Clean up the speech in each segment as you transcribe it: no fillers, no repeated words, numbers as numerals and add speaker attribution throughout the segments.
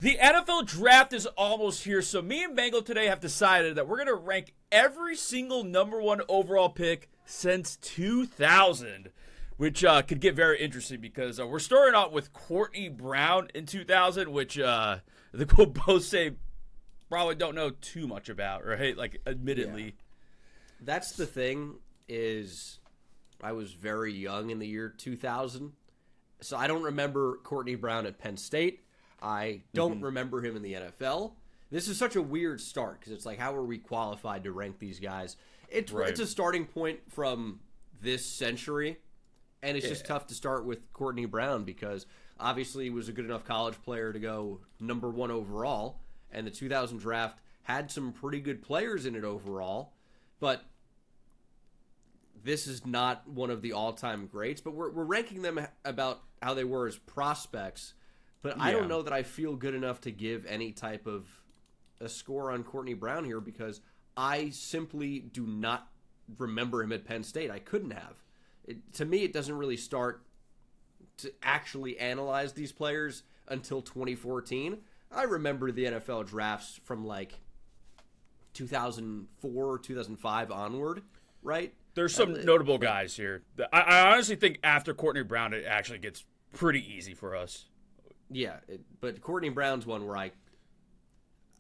Speaker 1: The NFL draft is almost here, so me and Bengal today have decided that we're going to rank every single number one overall pick since 2000, which could get very interesting because we're starting out with Courtney Brown in 2000, which I think we'll both say probably don't know too much about, right? Like, admittedly.
Speaker 2: Yeah. That's the thing is I was very young in the year 2000, so I don't remember Courtney Brown at Penn State. I don't remember him in the NFL. This is such a weird start because it's like, how are we qualified to rank these guys? It's a starting point from this century, and it's just tough to start with Courtney Brown because obviously he was a good enough college player to go number one overall, and the 2000 draft had some pretty good players in it overall, but this is not one of the all-time greats, but we're ranking them about how they were as prospects. But I don't know that I feel good enough to give any type of a score on Courtney Brown here because I simply do not remember him at Penn State. I couldn't have. To me, it doesn't really start to actually analyze these players until 2014. I remember the NFL drafts from like 2004, 2005 onward, right?
Speaker 1: There's some notable guys here. I honestly think after Courtney Brown, it actually gets pretty easy for us.
Speaker 2: Yeah, but Courtney Brown's one where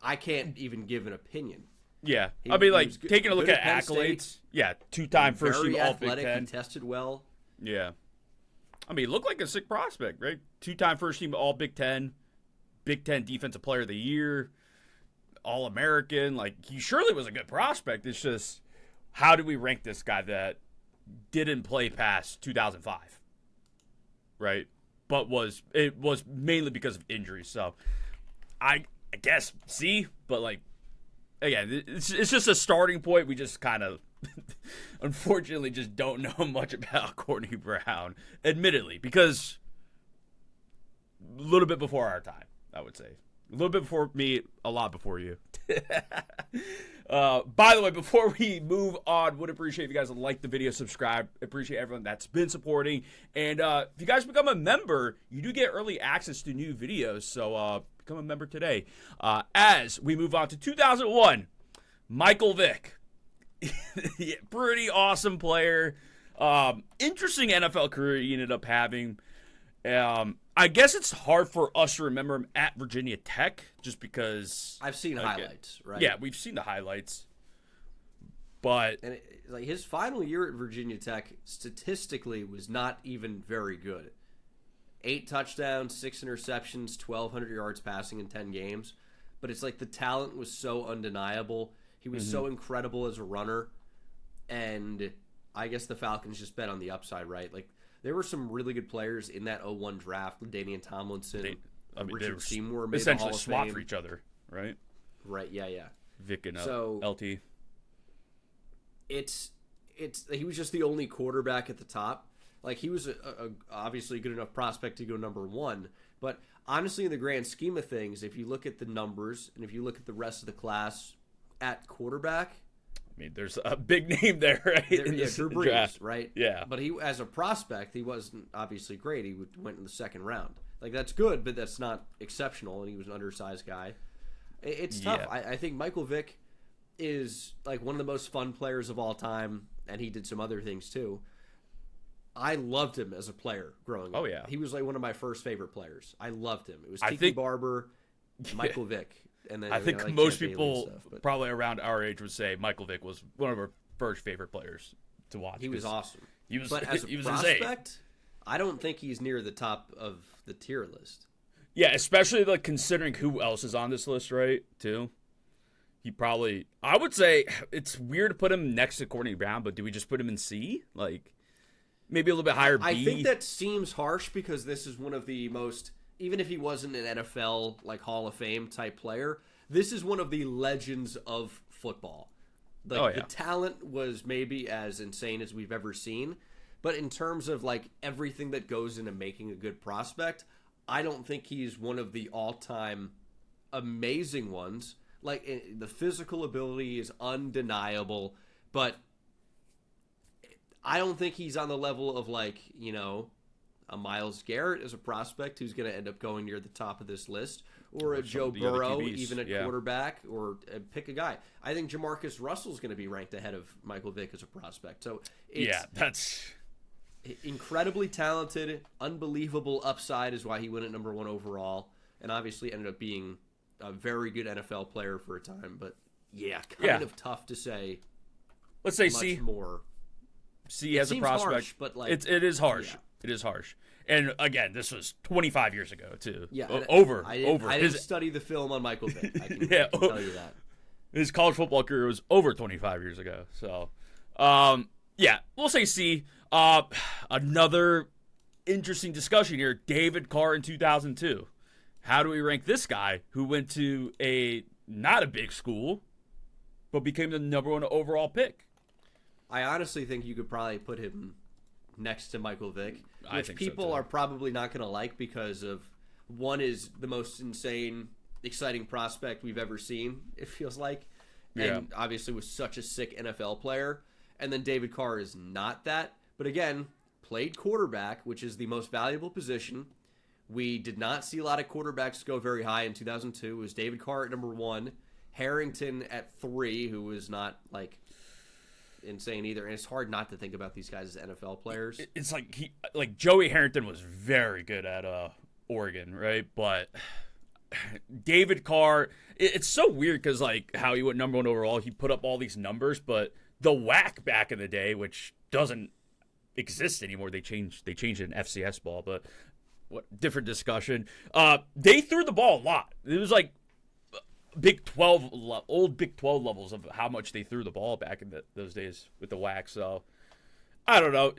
Speaker 2: I can't even give an opinion.
Speaker 1: Yeah, I mean, like, taking a look at accolades. State, yeah, two-time first-team All-Big Ten.
Speaker 2: He tested well.
Speaker 1: Yeah. I mean, he looked like a sick prospect, right? Two-time first-team All-Big Ten, Big Ten Defensive Player of the Year, All-American. Like, he surely was a good prospect. It's just, how do we rank this guy that didn't play past 2005, right? But it was mainly because of injuries. So I guess C, but like, again, it's just a starting point. We just kind of unfortunately just don't know much about Courtney Brown, admittedly, because a little bit before our time, I would say. A little bit before me, a lot before you. By the way, before we move on, would appreciate if you guys like the video, subscribe. Appreciate everyone that's been supporting. And if you guys become a member, you do get early access to new videos. So become a member today. As we move on to 2001, Michael Vick. Yeah, pretty awesome player. Interesting NFL career he ended up having. I guess it's hard for us to remember him at Virginia Tech just because
Speaker 2: I've seen highlights, right?
Speaker 1: Yeah, we've seen the highlights. But
Speaker 2: like his final year at Virginia Tech statistically was not even very good. 8 touchdowns, 6 interceptions, 1,200 yards passing in 10 games. But it's like the talent was so undeniable. He was so incredible as a runner. And I guess the Falcons just bet on the upside, right? Like, there were some really good players in that 01 draft. Damian Tomlinson, Richard Seymour made the Hall of Fame.
Speaker 1: Essentially swap for each other, right?
Speaker 2: Right, yeah.
Speaker 1: Vic and LT.
Speaker 2: He was just the only quarterback at the top. Like, he was obviously a good enough prospect to go number one. But honestly, in the grand scheme of things, if you look at the numbers and if you look at the rest of the class at quarterback,
Speaker 1: I mean, there's a big name there, right?
Speaker 2: Drew Brees,
Speaker 1: draft.
Speaker 2: right?
Speaker 1: Yeah.
Speaker 2: But he, as a prospect, he wasn't obviously great. He went in the second round. Like, that's good, but that's not exceptional, and he was an undersized guy. It's tough.
Speaker 1: Yeah.
Speaker 2: I think Michael Vick is, like, one of the most fun players of all time, and he did some other things, too. I loved him as a player growing up.
Speaker 1: Oh, yeah.
Speaker 2: He was, like, one of my first favorite players. I loved him. It was Tiki Barber, Michael Vick. And then,
Speaker 1: I think
Speaker 2: like
Speaker 1: most people probably around our age would say Michael Vick was one of our first favorite players to watch.
Speaker 2: He was awesome.
Speaker 1: But
Speaker 2: as a prospect, I don't think he's near the top of the tier list.
Speaker 1: Yeah, especially like considering who else is on this list, right? Too. He probably, I would say it's weird to put him next to Courtney Brown, but do we just put him in C? Like maybe a little bit higher B?
Speaker 2: I think that seems harsh because this is one of the most, even if he wasn't an NFL like Hall of Fame type player, this is one of the legends of football. Like, the talent was maybe as insane as we've ever seen, but in terms of like everything that goes into making a good prospect, I don't think he's one of the all-time amazing ones. Like, the physical ability is undeniable, but I don't think he's on the level of, like, you know, a Myles Garrett as a prospect who's going to end up going near the top of this list, or a Joe
Speaker 1: the other
Speaker 2: Burrow,
Speaker 1: QBs,
Speaker 2: even at
Speaker 1: yeah.
Speaker 2: quarterback, or pick a guy. I think Jamarcus Russell's going to be ranked ahead of Michael Vick as a prospect. So
Speaker 1: that's
Speaker 2: incredibly talented, unbelievable upside is why he went at number 1 overall, and obviously ended up being a very good NFL player for a time. But kind of tough to say.
Speaker 1: Let's say
Speaker 2: much
Speaker 1: C.
Speaker 2: more.
Speaker 1: C as a prospect,
Speaker 2: harsh, but like
Speaker 1: it is harsh.
Speaker 2: Yeah.
Speaker 1: It is harsh. And again, this was 25 years ago too.
Speaker 2: Yeah,
Speaker 1: over.
Speaker 2: I didn't study the film on Michael Vick. I can tell you that.
Speaker 1: His college football career was over 25 years ago. So, we'll say C. Another interesting discussion here. David Carr in 2002. How do we rank this guy who went to not a big school, but became the number 1 overall pick?
Speaker 2: I honestly think you could probably put him next to Michael Vick, which
Speaker 1: think
Speaker 2: people
Speaker 1: so too.
Speaker 2: are probably not going to like because of one is the most insane, exciting prospect we've ever seen, it feels like, and obviously was such a sick NFL player. And then David Carr is not that, but again, played quarterback, which is the most valuable position. We did not see a lot of quarterbacks go very high in 2002. It was David Carr at number 1, Harrington at 3, who was not like insane either, and it's hard not to think about these guys as NFL players.
Speaker 1: It's like Joey Harrington was very good at Oregon, right? But David Carr, it's so weird because like how he went number 1 overall, he put up all these numbers, but the WAC back in the day, which doesn't exist anymore, they changed it in FCS ball, but what different discussion. They threw the ball a lot. It was like old Big 12 levels of how much they threw the ball back in those days with the WAC. So I don't know.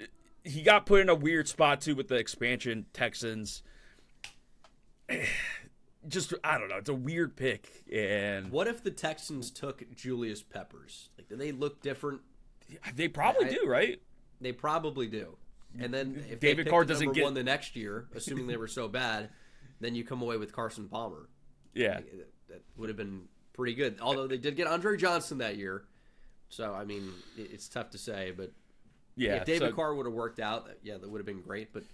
Speaker 1: He got put in a weird spot too with the expansion Texans. Just I don't know. It's a weird pick. And
Speaker 2: what if the Texans took Julius Peppers? Like, do they look different?
Speaker 1: They probably do, right?
Speaker 2: They probably do. And then if
Speaker 1: David
Speaker 2: they
Speaker 1: Carr
Speaker 2: picked
Speaker 1: doesn't
Speaker 2: number
Speaker 1: get
Speaker 2: 1 the next year, assuming they were so bad, then you come away with Carson Palmer.
Speaker 1: Yeah.
Speaker 2: That would have been pretty good. Although they did get Andre Johnson that year. So, I mean, it's tough to say. But if David Carr would have worked out, that would have been great. But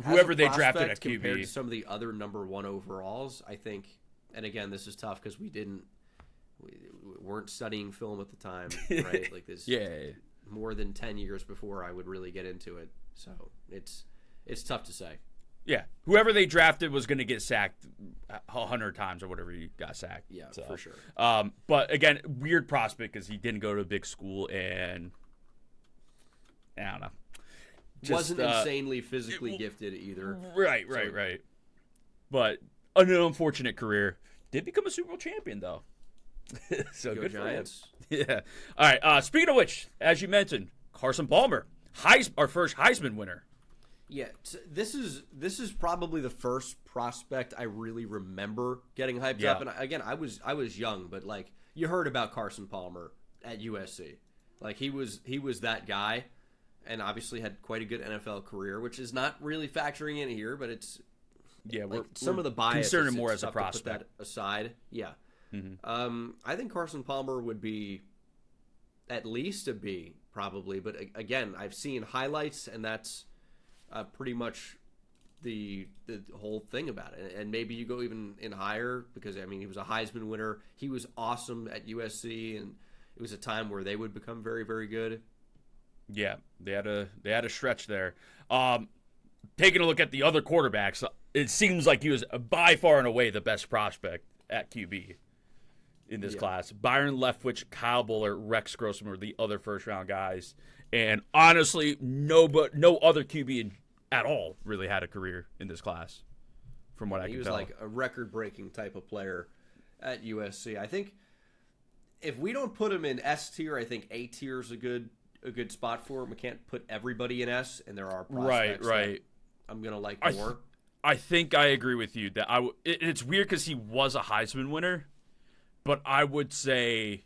Speaker 1: whoever they drafted at QB.
Speaker 2: Compared to some of the other number 1 overalls, I think, and again, this is tough because we weren't studying film at the time, right? Like this more than 10 years before I would really get into it. So it's tough to say.
Speaker 1: Yeah, whoever they drafted was going to get sacked 100 times or whatever he got sacked.
Speaker 2: Yeah, for sure.
Speaker 1: But again, weird prospect because he didn't go to a big school and I don't know.
Speaker 2: Wasn't insanely physically gifted either.
Speaker 1: Right. But an unfortunate career. Did become a Super Bowl champion though. So
Speaker 2: Go
Speaker 1: good
Speaker 2: Giants.
Speaker 1: for him. Yeah. All right. Speaking of which, as you mentioned, Carson Palmer, our first Heisman winner.
Speaker 2: Yeah, this is probably the first prospect I really remember getting hyped up. And again, I was young, but like you heard about Carson Palmer at USC, like he was that guy, and obviously had quite a good NFL career, which is not really factoring in here, but it's
Speaker 1: we're
Speaker 2: some of the bias
Speaker 1: considered more as a prospect.
Speaker 2: To put that aside, I think Carson Palmer would be at least a B probably, but again, I've seen highlights, and that's pretty much the whole thing about it. And maybe you go even in higher because, I mean, he was a Heisman winner. He was awesome at USC, and it was a time where they would become very, very good.
Speaker 1: Yeah, they had a stretch there. Taking a look at the other quarterbacks, it seems like he was by far and away the best prospect at QB in this class. Byron Leftwich, Kyle Buller, Rex Grossman were the other first-round guys. And honestly, no other QB at all really had a career in this class, from what I can tell.
Speaker 2: He was like a record-breaking type of player at USC. I think if we don't put him in S tier, I think A tier is a good spot for him. We can't put everybody in S, and there are prospects that I'm gonna like more.
Speaker 1: I think I agree with you that it's weird because he was a Heisman winner, but I would say.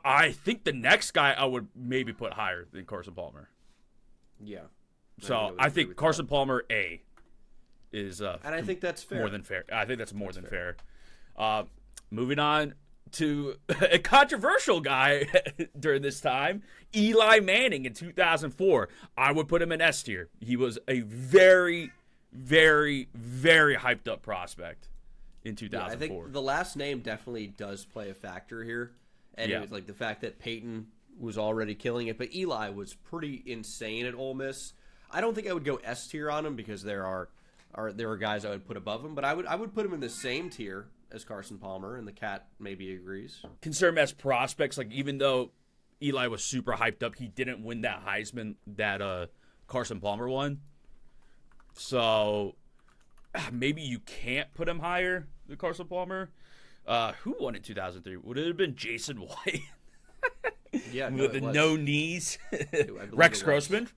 Speaker 1: I think the next guy I would maybe put higher than Carson Palmer.
Speaker 2: Yeah.
Speaker 1: So I think Carson Palmer A is
Speaker 2: and I think that's fair.
Speaker 1: More than fair. I think that's more than fair. Moving on to a controversial guy during this time, Eli Manning in 2004. I would put him in S tier. He was a very, very, very hyped up prospect in 2004.
Speaker 2: I think the last name definitely does play a factor here. And it was like the fact that Peyton was already killing it, but Eli was pretty insane at Ole Miss. I don't think I would go S tier on him because there are guys I would put above him, but I would put him in the same tier as Carson Palmer, and the cat maybe agrees.
Speaker 1: Consider him as prospects, like even though Eli was super hyped up, he didn't win that Heisman that Carson Palmer won. So maybe you can't put him higher than Carson Palmer. Who won in 2003? Would it have been Jason White?
Speaker 2: Yeah,
Speaker 1: with the no knees. Rex Grossman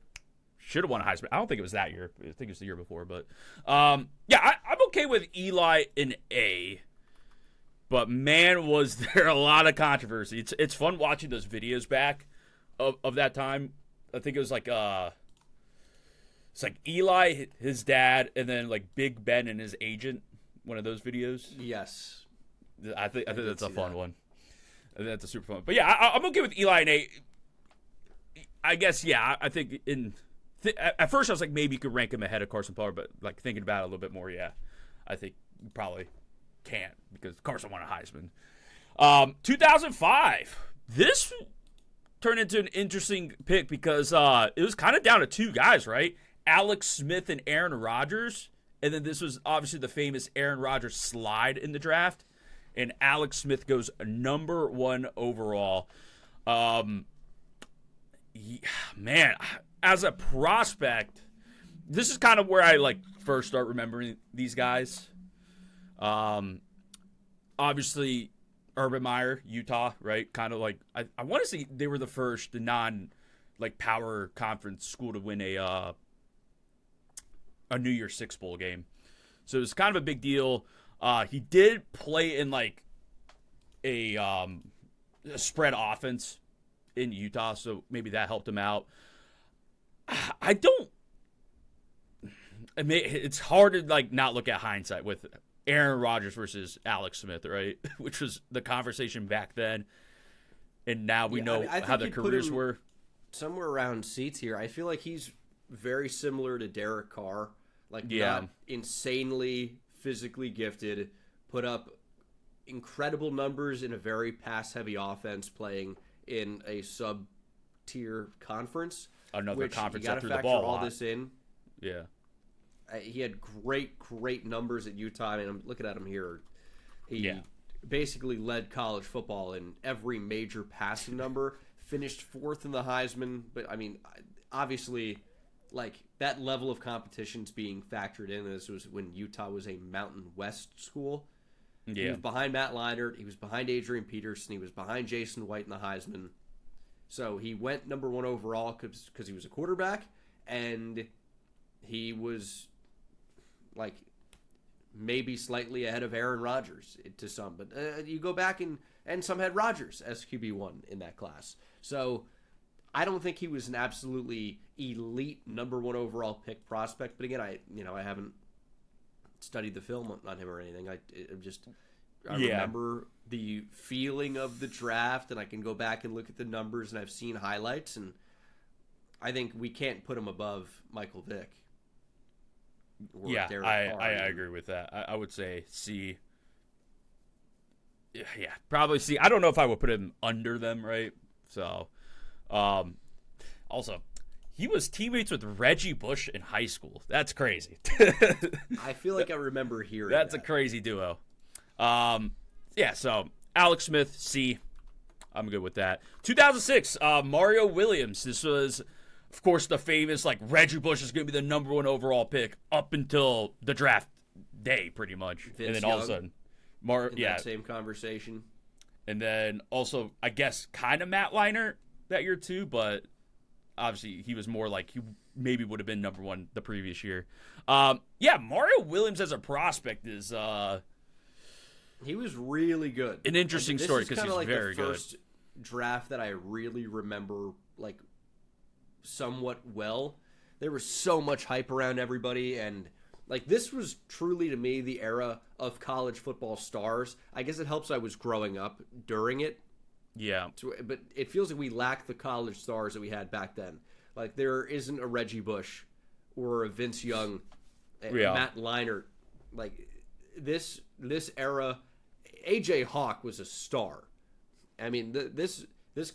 Speaker 1: should have won a Heisman. I don't think it was that year. I think it was the year before. But I'm okay with Eli in A. But man, was there a lot of controversy. It's fun watching those videos back of that time. I think it was like it's like Eli, his dad, and then like Big Ben and his agent. One of those videos.
Speaker 2: Yes,
Speaker 1: I think that's a fun one. I think that's a super fun. But yeah, I'm okay with Eli and A. I guess I think at first I was like maybe you could rank him ahead of Carson Palmer, but like thinking about it a little bit more, I think you probably can't because Carson won a Heisman. 2005. This turned into an interesting pick because it was kind of down to two guys, right? Alex Smith and Aaron Rodgers. And then this was obviously the famous Aaron Rodgers slide in the draft. And Alex Smith goes number 1 overall. Man, as a prospect, this is kind of where I like first start remembering these guys. Obviously, Urban Meyer, Utah, right? Kind of like I want to say they were the first power conference school to win a New Year's Six bowl game, so it was kind of a big deal. He did play in like a spread offense in Utah, so maybe that helped him out. It's hard to like not look at hindsight with Aaron Rodgers versus Alex Smith, right? Which was the conversation back then, and now we know how their careers were.
Speaker 2: Somewhere around C tier. I feel like he's very similar to Derek Carr. Not insanely physically gifted, put up incredible numbers in a very pass-heavy offense playing in a sub-tier conference.
Speaker 1: Another conference that threw the
Speaker 2: ball
Speaker 1: ball a
Speaker 2: all
Speaker 1: lot.
Speaker 2: this in.
Speaker 1: Yeah.
Speaker 2: He had great numbers at Utah. I mean, I'm looking at him here. He basically led college football in every major passing number, finished 4th in the Heisman. But, I mean, obviously, like, that level of competition's being factored in. This was when Utah was a Mountain West school. Yeah. He was behind Matt Leinart. He was behind Adrian Peterson. He was behind Jason White in the Heisman. So he went number 1 overall because he was a quarterback, and he was like maybe slightly ahead of Aaron Rodgers to some. But you go back and some had Rodgers as QB1 in that class. So I don't think he was an absolutely elite number 1 overall pick prospect. But again, I haven't studied the film on him or anything. I remember the feeling of the draft, and I can go back and look at the numbers, and I've seen highlights, and I think we can't put him above Michael Vick.
Speaker 1: Derek Carr. I agree with that. I would say C. Yeah, probably C. I don't know if I would put him under them, right? So, also, he was teammates with Reggie Bush in high school. That's crazy.
Speaker 2: I feel like I remember hearing
Speaker 1: That's a crazy duo. So Alex Smith, C. I'm good with that. 2006, Mario Williams. This was, of course, the famous, like, Reggie Bush is going to be the number 1 overall pick up until the draft day, pretty much.
Speaker 2: Vince
Speaker 1: and then
Speaker 2: Young,
Speaker 1: all of a sudden,
Speaker 2: that same conversation.
Speaker 1: And then also, I guess, kind of Matt Leinart that year too, but obviously he was more like he maybe would have been number 1 the previous year. Mario Williams as a prospect is
Speaker 2: he was really good.
Speaker 1: An interesting story because he's
Speaker 2: like
Speaker 1: very good.
Speaker 2: First draft that I really remember like somewhat well. There was so much hype around everybody, and like this was truly to me the era of college football stars. I guess it helps I was growing up during it.
Speaker 1: Yeah.
Speaker 2: But it feels like we lack the college stars that we had back then. Like there isn't a Reggie Bush or a Vince Young
Speaker 1: Yeah.
Speaker 2: Matt Leinart, like this era, AJ Hawk was a star. I mean, this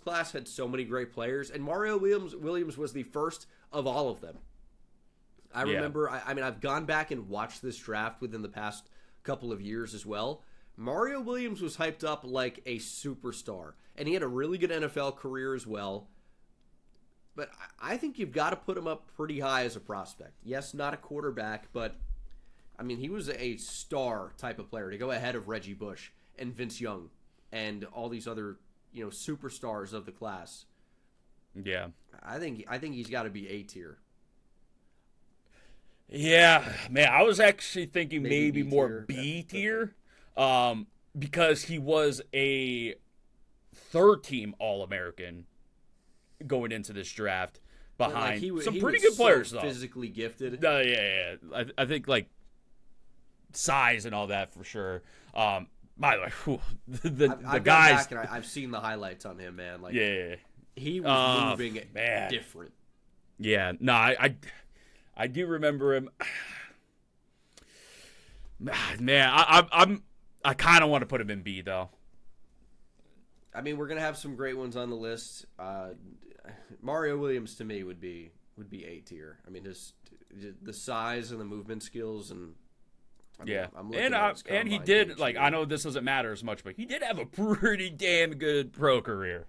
Speaker 2: class had so many great players, and Mario Williams was the first of all of them. I remember, I mean, I've gone back and watched this draft within the past couple of years as well. Mario Williams was hyped up like a superstar, and he had a really good NFL career as well. But I think you've got to put him up pretty high as a prospect. Yes, not a quarterback, but, I mean, he was a star type of player to go ahead of Reggie Bush and Vince Young and all these other, superstars of the class.
Speaker 1: Yeah.
Speaker 2: I think he's got to be A tier.
Speaker 1: Yeah, man, I was actually thinking maybe
Speaker 2: B
Speaker 1: more
Speaker 2: tier.
Speaker 1: B tier, because he was a third-team All-American going into this draft behind some pretty good players, though.
Speaker 2: Physically gifted.
Speaker 1: Yeah. I think like size and all that for sure. By the way,
Speaker 2: I've
Speaker 1: guys.
Speaker 2: gone back and I've seen the highlights on him, man. Like,
Speaker 1: Yeah,
Speaker 2: he was moving
Speaker 1: man.
Speaker 2: different.
Speaker 1: Yeah, no, I do remember him. Man, I kind of want to put him in B though.
Speaker 2: I mean, we're gonna have some great ones on the list. Mario Williams to me would be A tier. I mean, the size and the movement skills and I'm looking at his
Speaker 1: and he
Speaker 2: combine
Speaker 1: did
Speaker 2: page
Speaker 1: like
Speaker 2: here.
Speaker 1: I know this doesn't matter as much, but he did have a pretty damn good pro career.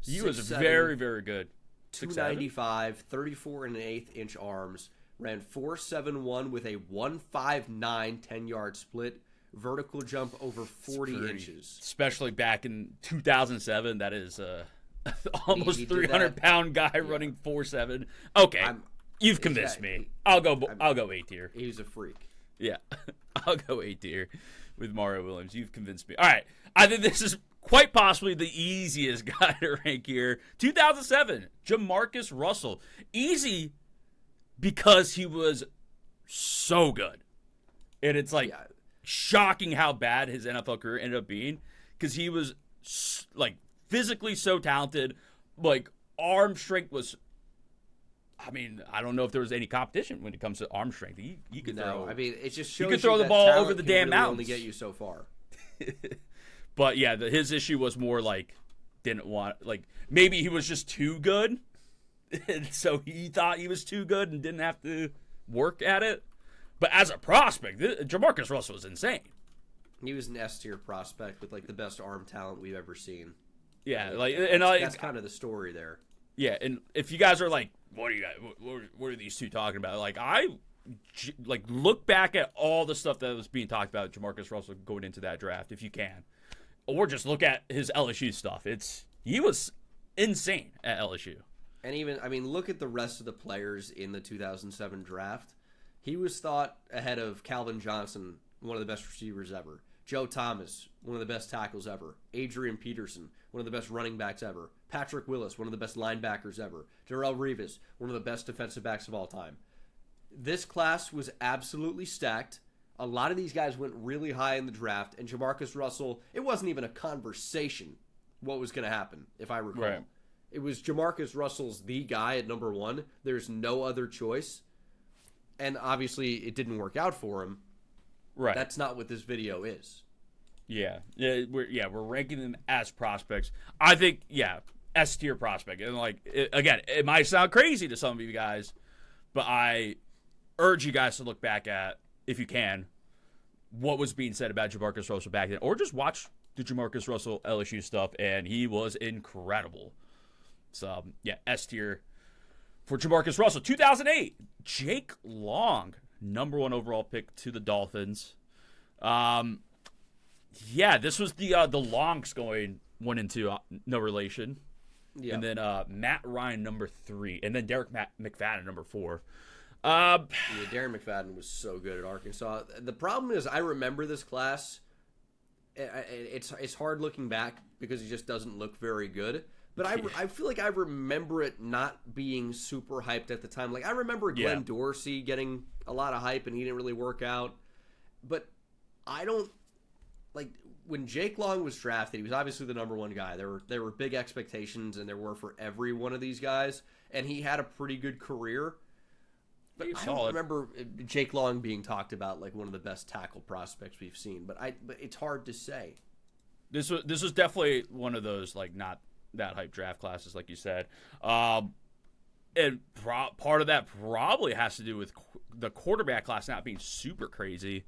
Speaker 1: He was
Speaker 2: 6'7",
Speaker 1: very, very good.
Speaker 2: 295, 34 and an eighth inch arms. Ran 4.71 with a 1.59 10-yard split. Vertical jump over 40 inches.
Speaker 1: Especially back in 2007, that is almost
Speaker 2: He did
Speaker 1: 300-pound guy running 4.7. Okay, you've convinced me. I'll go A tier.
Speaker 2: He was a freak.
Speaker 1: Yeah, I'll go A tier with Mario Williams. You've convinced me. All right, I think this is quite possibly the easiest guy to rank here. 2007, Jamarcus Russell. Easy because he was so good. And it's like shocking how bad his NFL career ended up being because he was like physically so talented. Like arm strength was, I mean, I don't know if there was any competition when it comes to arm strength. He could throw.
Speaker 2: I mean, it just shows
Speaker 1: you could throw the
Speaker 2: that
Speaker 1: ball
Speaker 2: talent
Speaker 1: over the
Speaker 2: can
Speaker 1: damn
Speaker 2: really
Speaker 1: mountains.
Speaker 2: only get you so far.
Speaker 1: But yeah, his issue was more like maybe he was just too good. And so he thought he was too good and didn't have to work at it. But as a prospect, Jamarcus Russell was insane.
Speaker 2: He was an S-tier prospect with like the best arm talent we've ever seen.
Speaker 1: Yeah,
Speaker 2: that's kind of the story there.
Speaker 1: Yeah, and if you guys are like, what are these two talking about? Like look back at all the stuff that was being talked about Jamarcus Russell going into that draft if you can, or just look at his LSU stuff. He was insane at LSU.
Speaker 2: And even, I mean, look at the rest of the players in the 2007 draft. He was thought ahead of Calvin Johnson, one of the best receivers ever. Joe Thomas, one of the best tackles ever. Adrian Peterson, one of the best running backs ever. Patrick Willis, one of the best linebackers ever. Darrelle Revis, one of the best defensive backs of all time. This class was absolutely stacked. A lot of these guys went really high in the draft, and Jamarcus Russell, it wasn't even a conversation what was going to happen, if I recall.
Speaker 1: Right.
Speaker 2: It was Jamarcus Russell's the guy at number one. There's no other choice. And obviously, it didn't work out for him.
Speaker 1: Right.
Speaker 2: That's not what this video is.
Speaker 1: Yeah. We're ranking them as prospects. I think, S tier prospect. And again, it might sound crazy to some of you guys, but I urge you guys to look back at, if you can, what was being said about Jamarcus Russell back then, or just watch the Jamarcus Russell LSU stuff, and he was incredible. So, S tier for Jamarcus Russell. 2008, Jake Long, number 1 overall pick to the Dolphins. This was the Longs going 1 and 2, no relation.
Speaker 2: Yeah.
Speaker 1: And then Matt Ryan, number 3. And then Derek McFadden, number 4.
Speaker 2: Darren McFadden was so good at Arkansas. The problem is I remember this class. It's hard looking back because he just doesn't look very good. But I feel like I remember it not being super hyped at the time. Like, I remember Glenn Dorsey getting a lot of hype, and he didn't really work out. But I don't – like, when Jake Long was drafted, he was obviously the number 1 guy. There were big expectations, and there were for every one of these guys. And he had a pretty good career. But
Speaker 1: He's
Speaker 2: I
Speaker 1: solid.
Speaker 2: don't remember Jake Long being talked about like one of the best tackle prospects we've seen. But it's hard to say.
Speaker 1: This was definitely one of those like not that hype draft classes, like you said. And part of that probably has to do with the quarterback class not being super crazy.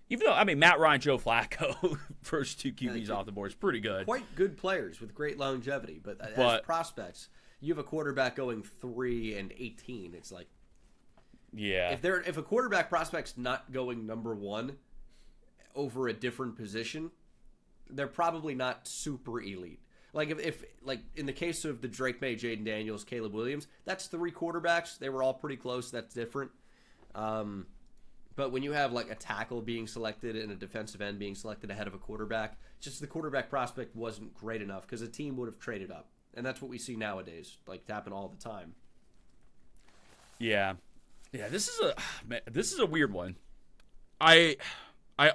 Speaker 1: Even though, I mean, Matt Ryan, Joe Flacco, first 2 QBs off the board is pretty good.
Speaker 2: Quite good players with great longevity. But as prospects, you have a quarterback going 3-18. It's like,
Speaker 1: yeah.
Speaker 2: If a quarterback prospect's not going number 1 over a different position, they're probably not super elite. Like if like in the case of the Drake May, Jaden Daniels, Caleb Williams, that's 3 quarterbacks. They were all pretty close. That's different. But when you have like a tackle being selected and a defensive end being selected ahead of a quarterback, just the quarterback prospect wasn't great enough because a team would have traded up, and that's what we see nowadays. Like it happen all the time.
Speaker 1: Yeah. This is a weird one. I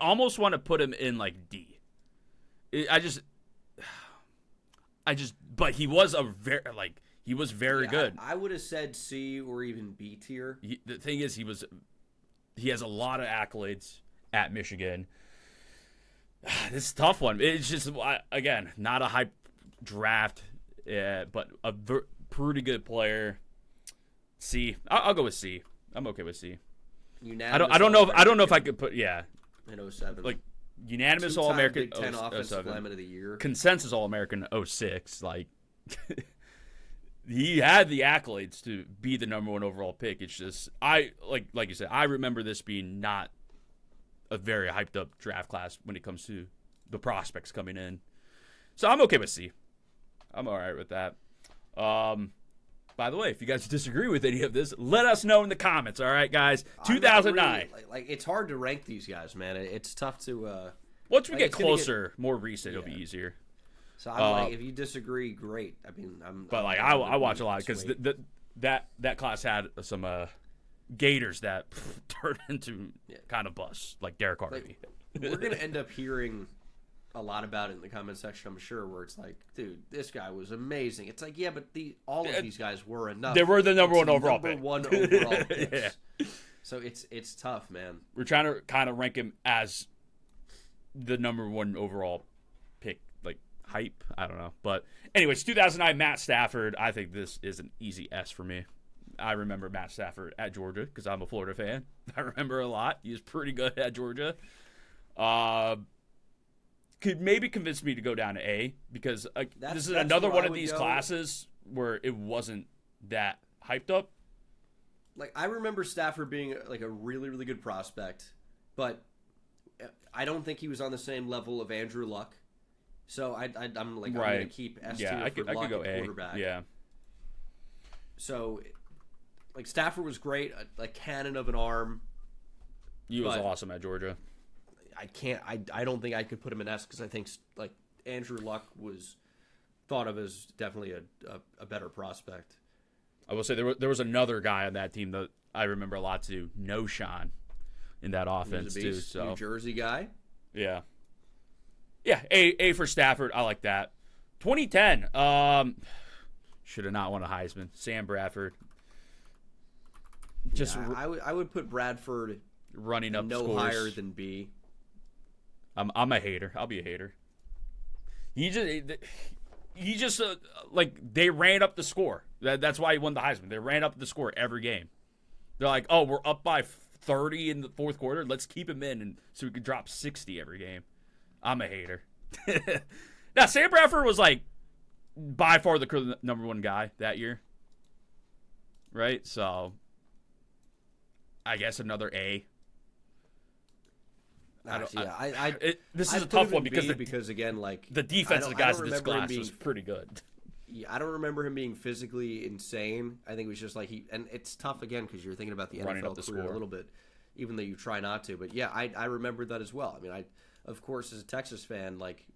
Speaker 1: almost want to put him in like D. But he was very good.
Speaker 2: I would have said C or even B tier.
Speaker 1: The thing is, he has a lot of accolades at Michigan. This is a tough one. It's just, again, not a hype draft, but a pretty good player. C. I'll go with C. I'm okay with C. I don't know if I could put
Speaker 2: in 07.
Speaker 1: like unanimous
Speaker 2: Two-time
Speaker 1: All-American
Speaker 2: Big Ten Offensive Lineman of the Year.
Speaker 1: Consensus All-American 06. Like he had the accolades to be the number 1 overall pick. It's just like you said, I remember this being not a very hyped up draft class when it comes to the prospects coming in. So I'm okay with C. I'm all right with that. By the way, if you guys disagree with any of this, let us know in the comments. All right, guys. 2009.
Speaker 2: Really, like it's hard to rank these guys, man. It's tough to.
Speaker 1: Once we get closer, more recent, it'll be easier.
Speaker 2: So I'm like, if you disagree, great. I mean,
Speaker 1: I watch a lot because that class had some Gators that turned into kind of busts, like Derek Carr.
Speaker 2: Like, we're gonna end up hearing a lot about it in the comment section, I'm sure, where it's like, dude, this guy was amazing. It's like, yeah, but all of these guys were enough.
Speaker 1: They were the number 1 overall pick.
Speaker 2: Number 1 overall picks. Yeah. So it's tough, man.
Speaker 1: We're trying to kind of rank him as the number 1 overall pick, like hype. I don't know, but anyways, 2009 Matt Stafford. I think this is an easy S for me. I remember Matt Stafford at Georgia because I'm a Florida fan. I remember a lot. He was pretty good at Georgia. Could maybe convince me to go down to A because this is another one of these classes where it wasn't that hyped up.
Speaker 2: Like I remember Stafford being like a really, really good prospect, but I don't think he was on the same level of Andrew Luck. So I'm like, I'm going to keep S tier for Luck
Speaker 1: could go
Speaker 2: at quarterback.
Speaker 1: A. Yeah.
Speaker 2: So, like Stafford was great, a cannon of an arm.
Speaker 1: He was awesome at Georgia.
Speaker 2: I don't think I could put him in S because I think like Andrew Luck was thought of as definitely a better prospect.
Speaker 1: I will say there was another guy on that team that I remember a lot too, No Sean, in that offense too. So
Speaker 2: New Jersey guy.
Speaker 1: Yeah. A for Stafford. I like that. 2010. Should have not won a Heisman. Sam Bradford.
Speaker 2: I would put Bradford
Speaker 1: running up
Speaker 2: no
Speaker 1: scores.
Speaker 2: Higher than B.
Speaker 1: I'm a hater. I'll be a hater. He just like they ran up the score. That's why he won the Heisman. They ran up the score every game. They're like, oh, we're up by 30 in the fourth quarter. Let's keep him in, and so we could drop 60 every game. I'm a hater. Now Sam Bradford was like by far the number 1 guy that year, right? So I guess another A. This is a tough one because
Speaker 2: again, like
Speaker 1: the defensive guys in this class was pretty good.
Speaker 2: Yeah, I don't remember him being physically insane. I think it was just like and it's tough again because you're thinking about the NFL career a little bit, even though you try not to. But yeah, I remember that as well. I mean, of course, as a Texas fan, like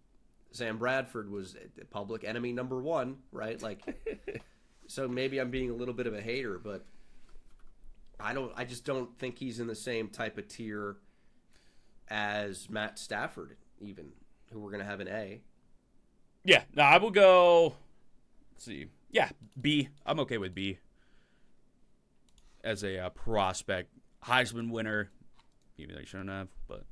Speaker 2: Sam Bradford was public enemy number 1, right? Like, so maybe I'm being a little bit of a hater, but I just don't think he's in the same type of tier as Matt Stafford, even, who we're going to have an A.
Speaker 1: Yeah, no, I will go, let's see. Yeah, B. I'm okay with B. as a prospect, Heisman winner, even though he shouldn't have, but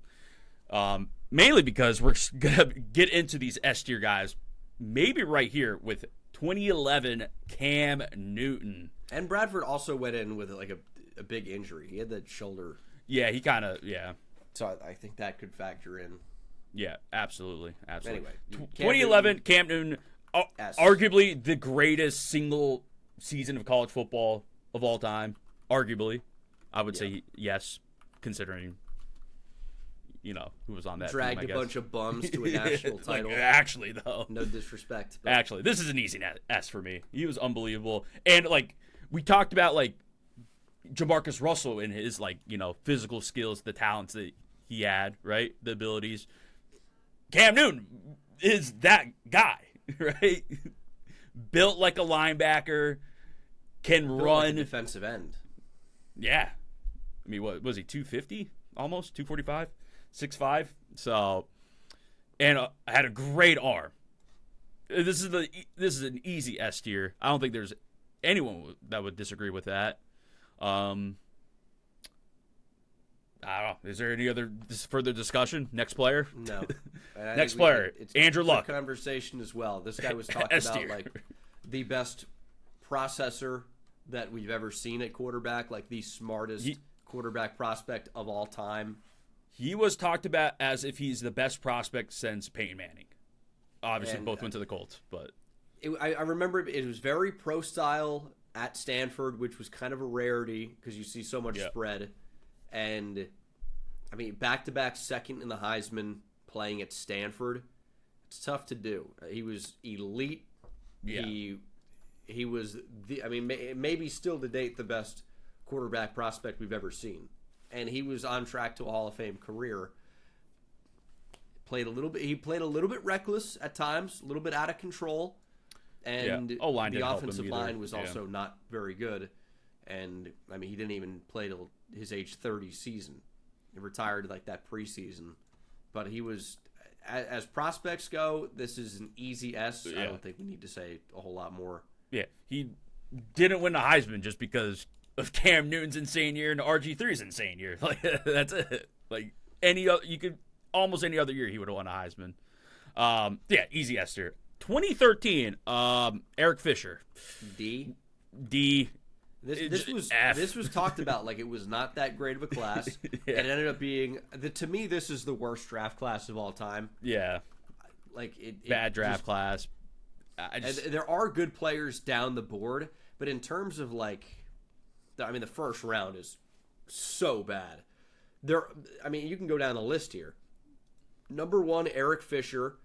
Speaker 1: mainly because we're gonna get into these S tier guys, maybe right here with 2011 Cam Newton.
Speaker 2: And Bradford also went in with like a big injury. He had that shoulder.
Speaker 1: Yeah, he kind of
Speaker 2: So I think that could factor in.
Speaker 1: Yeah, absolutely.
Speaker 2: Anyway,
Speaker 1: 2011 Cam Newton, arguably the greatest single season of college football of all time. Arguably, I would say yes, considering who was on that
Speaker 2: dragged
Speaker 1: team,
Speaker 2: a bunch of bums to a national title.
Speaker 1: Actually, though,
Speaker 2: no disrespect. But.
Speaker 1: Actually, this is an easy S for me. He was unbelievable, and we talked about Jamarcus Russell and his physical skills, the talents that he had, right, the abilities. Cam Newton is that guy, right? Built like a linebacker, can run.
Speaker 2: Like a defensive end.
Speaker 1: Yeah. I mean, what was he, 250? Almost? 245? 6'5"? So, and had a great arm. This is an easy S tier. I don't think there's anyone that would disagree with that. I don't know. Is there any other further discussion? Next player?
Speaker 2: No.
Speaker 1: Next player,
Speaker 2: it's
Speaker 1: Andrew Luck.
Speaker 2: Conversation as well. This guy was talking about the best processor that we've ever seen at quarterback, the smartest quarterback prospect of all time.
Speaker 1: He was talked about as if he's the best prospect since Peyton Manning. Obviously, both went to the Colts, but
Speaker 2: I remember it was very pro style at Stanford, which was kind of a rarity because you see so much spread. And, I mean, back-to-back second in the Heisman playing at Stanford, it's tough to do. He was elite. Yeah. He was, maybe still to date the best quarterback prospect we've ever seen. And he was on track to a Hall of Fame career. He played a little bit reckless at times, a little bit out of control. And the offensive line was also not very good. And, he didn't even play till his age 30 season. He retired that preseason. But he was, as prospects go, this is an easy S. I don't think we need to say a whole lot more.
Speaker 1: Yeah, he didn't win the Heisman just because of Cam Newton's insane year and RG3's insane year. That's it. Almost any other year he would have won a Heisman. Easy S tier. 2013, Eric Fisher.
Speaker 2: D. This was talked about it was not that great of a class. It ended up being to me this is the worst draft class of all time.
Speaker 1: Yeah, bad draft class.
Speaker 2: There are good players down the board, but in terms of the first round is so bad. You can go down the list here. Number 1, Eric Fisher,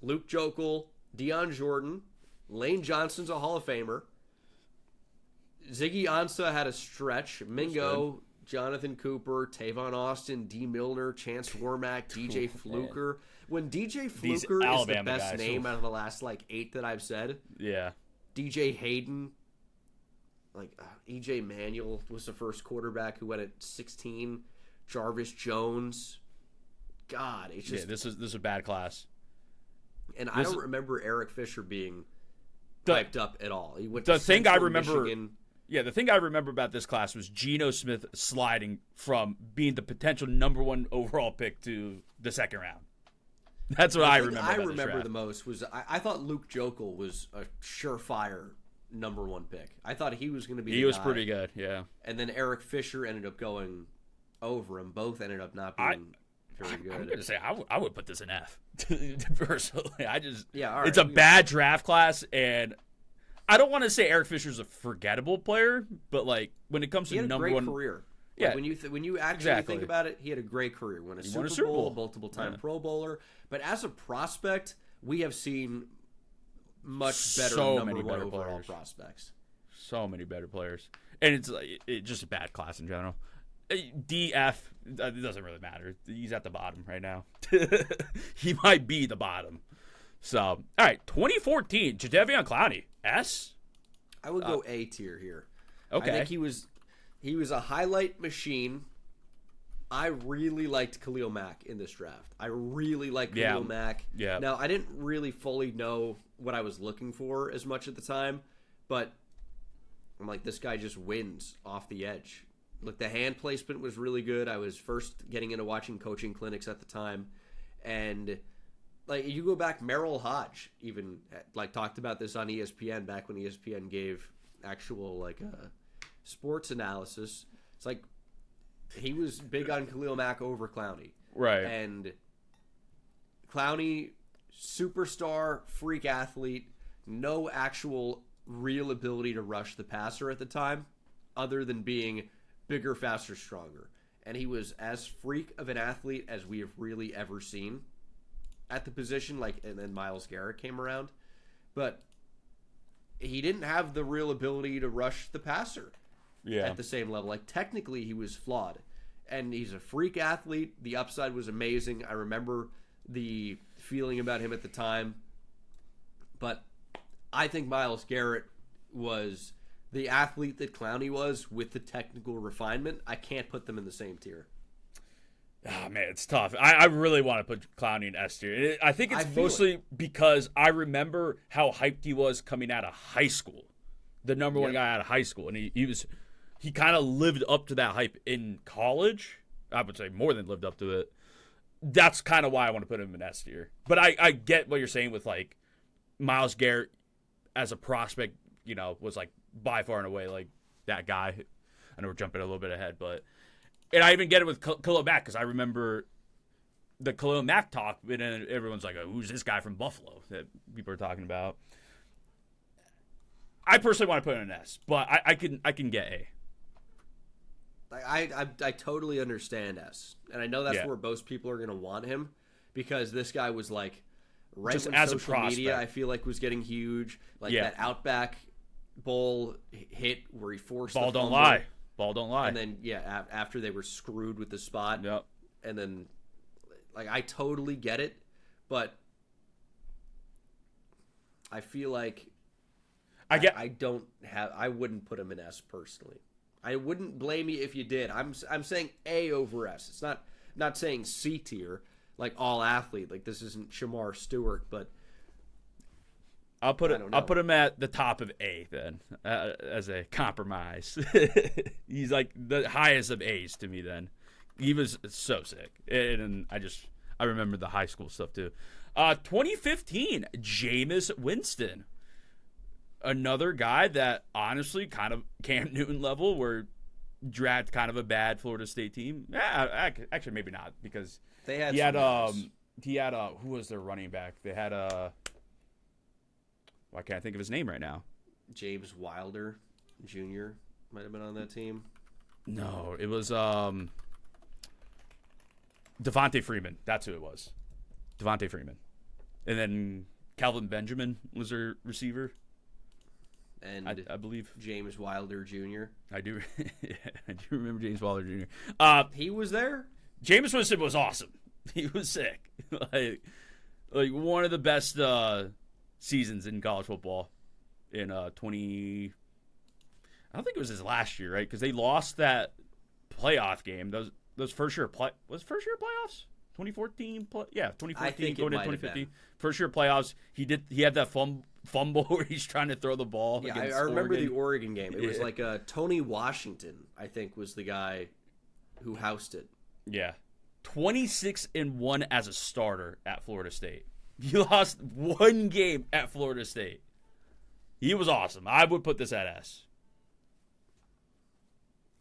Speaker 2: Luke Joeckel, Deion Jordan, Lane Johnson's a Hall of Famer. Ziggy Ansah had a stretch. Mingo, Jonathan Cooper, Tavon Austin, D. Milner, Chance Warmack, DJ Fluker. When DJ Fluker is the best name out of the last 8 that I've said.
Speaker 1: Yeah.
Speaker 2: DJ Hayden, EJ Manuel was the first quarterback who went at 16. Jarvis Jones. God, it's just
Speaker 1: this is a bad class.
Speaker 2: And I don't remember Eric Fisher being hyped up at all. He went
Speaker 1: the
Speaker 2: to
Speaker 1: thing I
Speaker 2: Central
Speaker 1: remember.
Speaker 2: Michigan.
Speaker 1: Yeah, the thing I remember about this class was Geno Smith sliding from being the potential number 1 overall pick to the second round. That's what I remember.
Speaker 2: I remember the most was I thought Luke Joeckel was a surefire number 1 pick. I thought he was going to be.
Speaker 1: He was pretty good, yeah.
Speaker 2: And then Eric Fisher ended up going over him. Both ended up not being very good.
Speaker 1: I'm going to say I would put this in F. Personally, all right,
Speaker 2: it's
Speaker 1: a bad draft class, and I don't want to say Eric Fisher's a forgettable player, but when it comes to number 1
Speaker 2: career.
Speaker 1: Yeah,
Speaker 2: when you actually think about it, he had a great career. Won a Super Bowl, multiple time Pro Bowler. But as a prospect, we have seen much better number 1 overall prospects.
Speaker 1: So many better players, and it's just a bad class in general. DF, it doesn't really matter. He's at the bottom right now. He might be the bottom. So, all right, 2014, Jadeveon Clowney, S?
Speaker 2: I would go A tier here.
Speaker 1: Okay.
Speaker 2: I think he was a highlight machine. I really liked Khalil Mack in this draft. I really liked Khalil Mack.
Speaker 1: Yeah.
Speaker 2: Now, I didn't really fully know what I was looking for as much at the time, but I'm like, this guy just wins off the edge. Look, the hand placement was really good. I was first getting into watching coaching clinics at the time. And, like, you go back, Merrill Hodge even, like, talked about this on ESPN back when ESPN gave actual, like, sports analysis. It's like, he was big on Khalil Mack over Clowney.
Speaker 1: Right.
Speaker 2: And Clowney, superstar, freak athlete, no actual real ability to rush the passer at the time, other than being bigger, faster, stronger. And he was as freak of an athlete as we have really ever seen at the position. Like, and then Myles Garrett came around, but he didn't have the real ability to rush the passer at the same level. Like, technically, he was flawed, and he's a freak athlete. The upside was amazing. I remember the feeling about him at the time, but I think Myles Garrett was the athlete that Clowney was with the technical refinement. I can't put them in the same tier.
Speaker 1: Oh, man, it's tough. I really want to put Clowney in S tier. I think it's mostly because I remember how hyped he was coming out of high school. The number one guy out of high school. And he kind of lived up to that hype in college. I would say more than lived up to it. That's kind of why I want to put him in S tier. But I get what you're saying with, like, Myles Garrett as a prospect, you know, was, like, by far and away, like, that guy. I know we're jumping a little bit ahead, but... And I even get it with Khalil Mack, because I remember the Khalil Mack talk, and everyone's like, oh, who's this guy from Buffalo that people are talking about? I personally want to put him in an S, but I can get A.
Speaker 2: I totally understand S, and I know that's where most people are going to want him, because this guy was, like, right
Speaker 1: just
Speaker 2: when
Speaker 1: as
Speaker 2: social
Speaker 1: a
Speaker 2: media, I feel like, was getting huge. Like, that Outback Bowl hit where he forced
Speaker 1: Ball
Speaker 2: the
Speaker 1: don't
Speaker 2: fumble.
Speaker 1: lie. Ball don't lie.
Speaker 2: And then, after they were screwed with the spot.
Speaker 1: Yep.
Speaker 2: And then, like, I totally get it, but I feel like I wouldn't put him in S personally. I wouldn't blame you if you did. I'm saying A over S. It's not saying C tier, like all athlete. Like, this isn't Shamar Stewart, but
Speaker 1: I'll put him at the top of A then, as a compromise. He's like the highest of A's to me. Then he was so sick, and I remember the high school stuff too. 2015, Jameis Winston, another guy that honestly kind of Cam Newton level, where draft kind of a bad Florida State team. Actually maybe not, because he had who was their running back? They had why can't I think of his name right now?
Speaker 2: James Wilder Jr. might have been on that team.
Speaker 1: No, it was Devontae Freeman. That's who it was. Devontae Freeman. And then Calvin Benjamin was their receiver.
Speaker 2: And
Speaker 1: I believe
Speaker 2: James Wilder Jr.
Speaker 1: I do remember James Wilder Jr.
Speaker 2: He was there?
Speaker 1: Jameis Winston was awesome. He was sick. like one of the best seasons in college football in 20. I don't think it was his last year, right? Because they lost that playoff game. Those first year playoffs. 2014, 2014 going into 2015. First year playoffs. He had that fumble where he's trying to throw the ball.
Speaker 2: Yeah,
Speaker 1: against
Speaker 2: I remember
Speaker 1: Oregon.
Speaker 2: the Oregon game. It was like Tony Washington, I think, was the guy who housed it.
Speaker 1: Yeah, 26-1 as a starter at Florida State. He lost one game at Florida State. He was awesome. I would put this at S.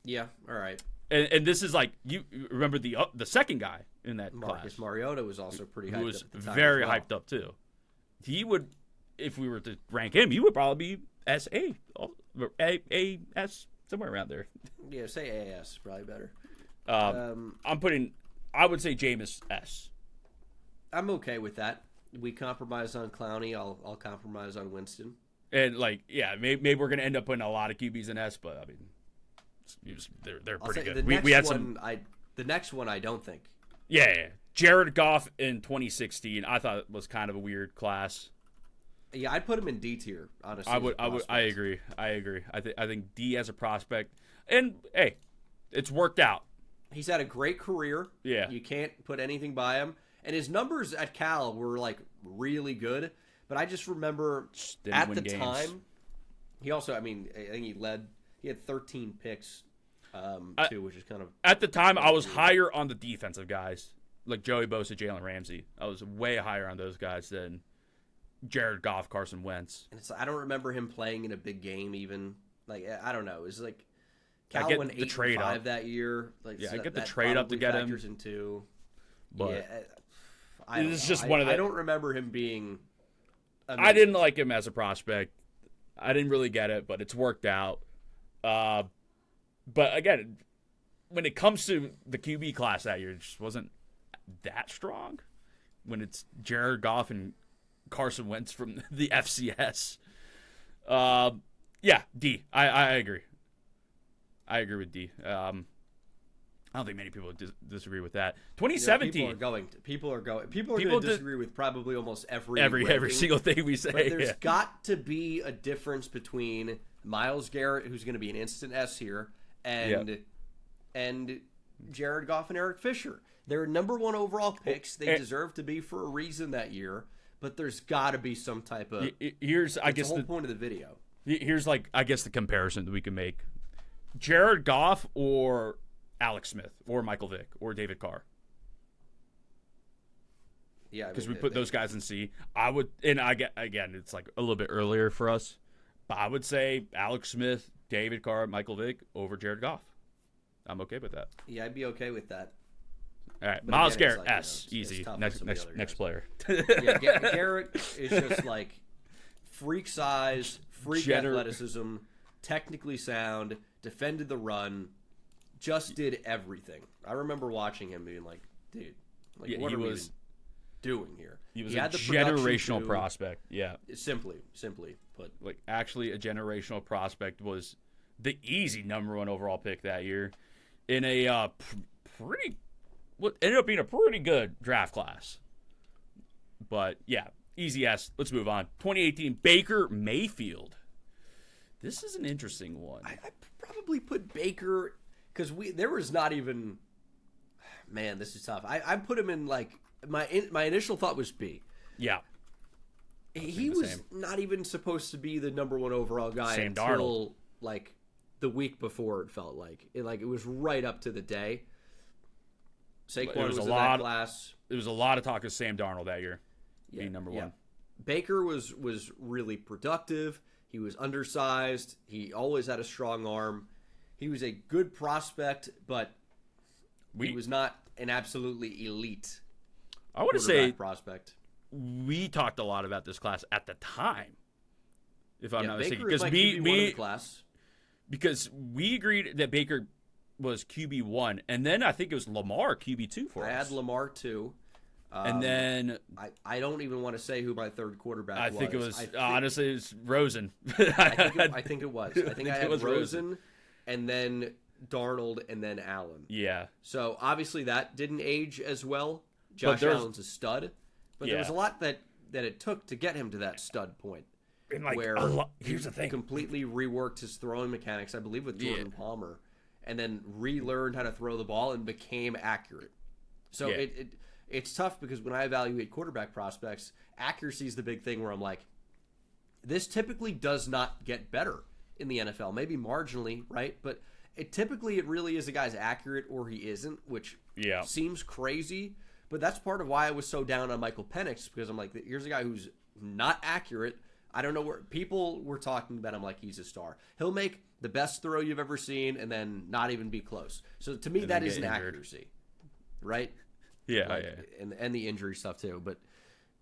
Speaker 2: Yeah, all right.
Speaker 1: And this is like, you remember the second guy in that
Speaker 2: Marcus
Speaker 1: class.
Speaker 2: Mariota was also pretty hyped up.
Speaker 1: Who was
Speaker 2: at the time
Speaker 1: very
Speaker 2: as well.
Speaker 1: hyped up too. He would, if we were to rank him, he would probably be S-A, A-S, somewhere around there.
Speaker 2: Yeah, say AS, probably better.
Speaker 1: I would say Jameis S.
Speaker 2: I'm okay with that. We compromise on Clowney. I'll compromise on Winston.
Speaker 1: And maybe we're gonna end up putting a lot of QBs in S, but I mean, they're pretty good. We had some.
Speaker 2: The next one, I don't think.
Speaker 1: Yeah. Jared Goff in 2016, I thought it was kind of a weird class.
Speaker 2: Yeah, I'd put him in D tier. Honestly,
Speaker 1: I agree. I think D as a prospect, and hey, it's worked out.
Speaker 2: He's had a great career.
Speaker 1: Yeah,
Speaker 2: you can't put anything by him. And his numbers at Cal were like really good, but I just remember at the time He also, I think he had 13 picks, too, which is kind of...
Speaker 1: At the time, I was higher on the defensive guys, like Joey Bosa, Jalen Ramsey. I was way higher on those guys than Jared Goff, Carson Wentz.
Speaker 2: And I don't remember him playing in a big game even. Like, I don't know. It was like Cal went 8-5 that year. Like,
Speaker 1: yeah,
Speaker 2: so
Speaker 1: I get the
Speaker 2: that
Speaker 1: trade up to get him.
Speaker 2: Factors into,
Speaker 1: but
Speaker 2: it's just one of the... I don't remember him being amazing.
Speaker 1: I didn't like him as a prospect. I didn't really get it, but it's worked out. But again, when it comes to the QB class that year, it just wasn't that strong. When it's Jared Goff and Carson Wentz from the FCS. Yeah, D. I agree. I agree with D. I don't think many people disagree with that. 2017.
Speaker 2: People are going to disagree with probably almost
Speaker 1: every single thing we say.
Speaker 2: But there's got to be a difference between Myles Garrett, who's going to be an instant S here, and Jared Goff and Eric Fisher. They're number one overall picks. They deserve to be for a reason that year. But there's got to be some type of...
Speaker 1: Here's, I guess,
Speaker 2: the whole point of the video.
Speaker 1: Here's, I guess, the comparison that we can make. Jared Goff or Alex Smith or Michael Vick or David Carr.
Speaker 2: Yeah.
Speaker 1: Because we put those guys in C. I would... And again, it's like a little bit earlier for us. But I would say Alex Smith, David Carr, Michael Vick over Jared Goff. I'm okay with that.
Speaker 2: Yeah, I'd be okay with that.
Speaker 1: All right, Myles Garrett, S, easy. Next player.
Speaker 2: Yeah, Garrett is just like freak size, freak athleticism, technically sound, defended the run, just did everything. I remember watching him being like, dude, what are we even doing here?
Speaker 1: He was a generational prospect. Yeah.
Speaker 2: Simply put.
Speaker 1: Like, actually, a generational prospect was the easy number one overall pick that year in a what ended up being a pretty good draft class. But, yeah, easy S. Let's move on. 2018, Baker Mayfield. This is an interesting one.
Speaker 2: I probably put Baker because there was not even... Man, this is tough. I put him in, like... My initial thought was B.
Speaker 1: Yeah.
Speaker 2: He was not even supposed to be the number one overall guy
Speaker 1: Sam
Speaker 2: until,
Speaker 1: Darnold.
Speaker 2: like, the week before, it felt like. It was right up to the day. Saquon was in that class.
Speaker 1: There was a lot of talk of Sam Darnold that year being number one.
Speaker 2: Baker was really productive. He was undersized. He always had a strong arm. He was a good prospect, but he was not an absolutely elite
Speaker 1: I want to say
Speaker 2: prospect.
Speaker 1: We talked a lot about this class at the time, if I'm not mistaken. Because we agreed that Baker was QB1, and then I think it was Lamar QB2 for us.
Speaker 2: I had Lamar 2.
Speaker 1: And then...
Speaker 2: I don't even want to say who my third quarterback was.
Speaker 1: I think it was... honestly, it was Rosen.
Speaker 2: I think it was. I think I had Rosen, and then Darnold, and then Allen.
Speaker 1: Yeah.
Speaker 2: So, obviously, that didn't age as well. Josh Allen's a stud. But there was a lot that it took to get him to that stud point.
Speaker 1: And here's the thing.
Speaker 2: Completely reworked his throwing mechanics, I believe, with Jordan Palmer. And then relearned how to throw the ball and became accurate. So it's tough because when I evaluate quarterback prospects, accuracy is the big thing where I'm like, this typically does not get better in the NFL. Maybe marginally, right? But typically it really is a guy's accurate or he isn't, which seems crazy. But that's part of why I was so down on Michael Penix, because I'm like, here's a guy who's not accurate. I don't know where people were talking about him like he's a star. He'll make the best throw you've ever seen and then not even be close. So to me, that isn't accuracy, right?
Speaker 1: Yeah,
Speaker 2: And the injury stuff too. But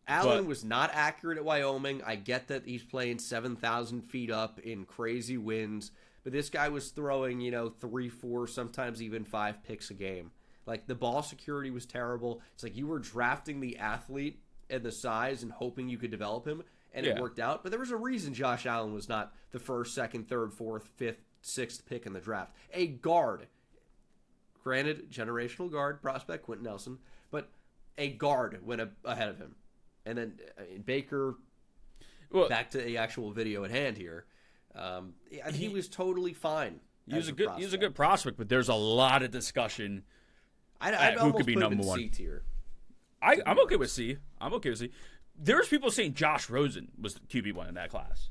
Speaker 2: Allen was not accurate at Wyoming. I get that he's playing 7,000 feet up in crazy winds, but this guy was throwing 3, 4, sometimes even 5 picks a game. Like, the ball security was terrible. It's like you were drafting the athlete and the size and hoping you could develop him, and it worked out. But there was a reason Josh Allen was not the first, second, third, fourth, fifth, sixth pick in the draft. A guard. Granted, generational guard prospect, Quentin Nelson, but a guard went ahead of him. And then Baker, back to the actual video at hand here, he was totally fine.
Speaker 1: He was a good prospect, but there's a lot of discussion. Who could be number one?
Speaker 2: C-tier.
Speaker 1: I'm okay with C. There's people saying Josh Rosen was QB1 in that class.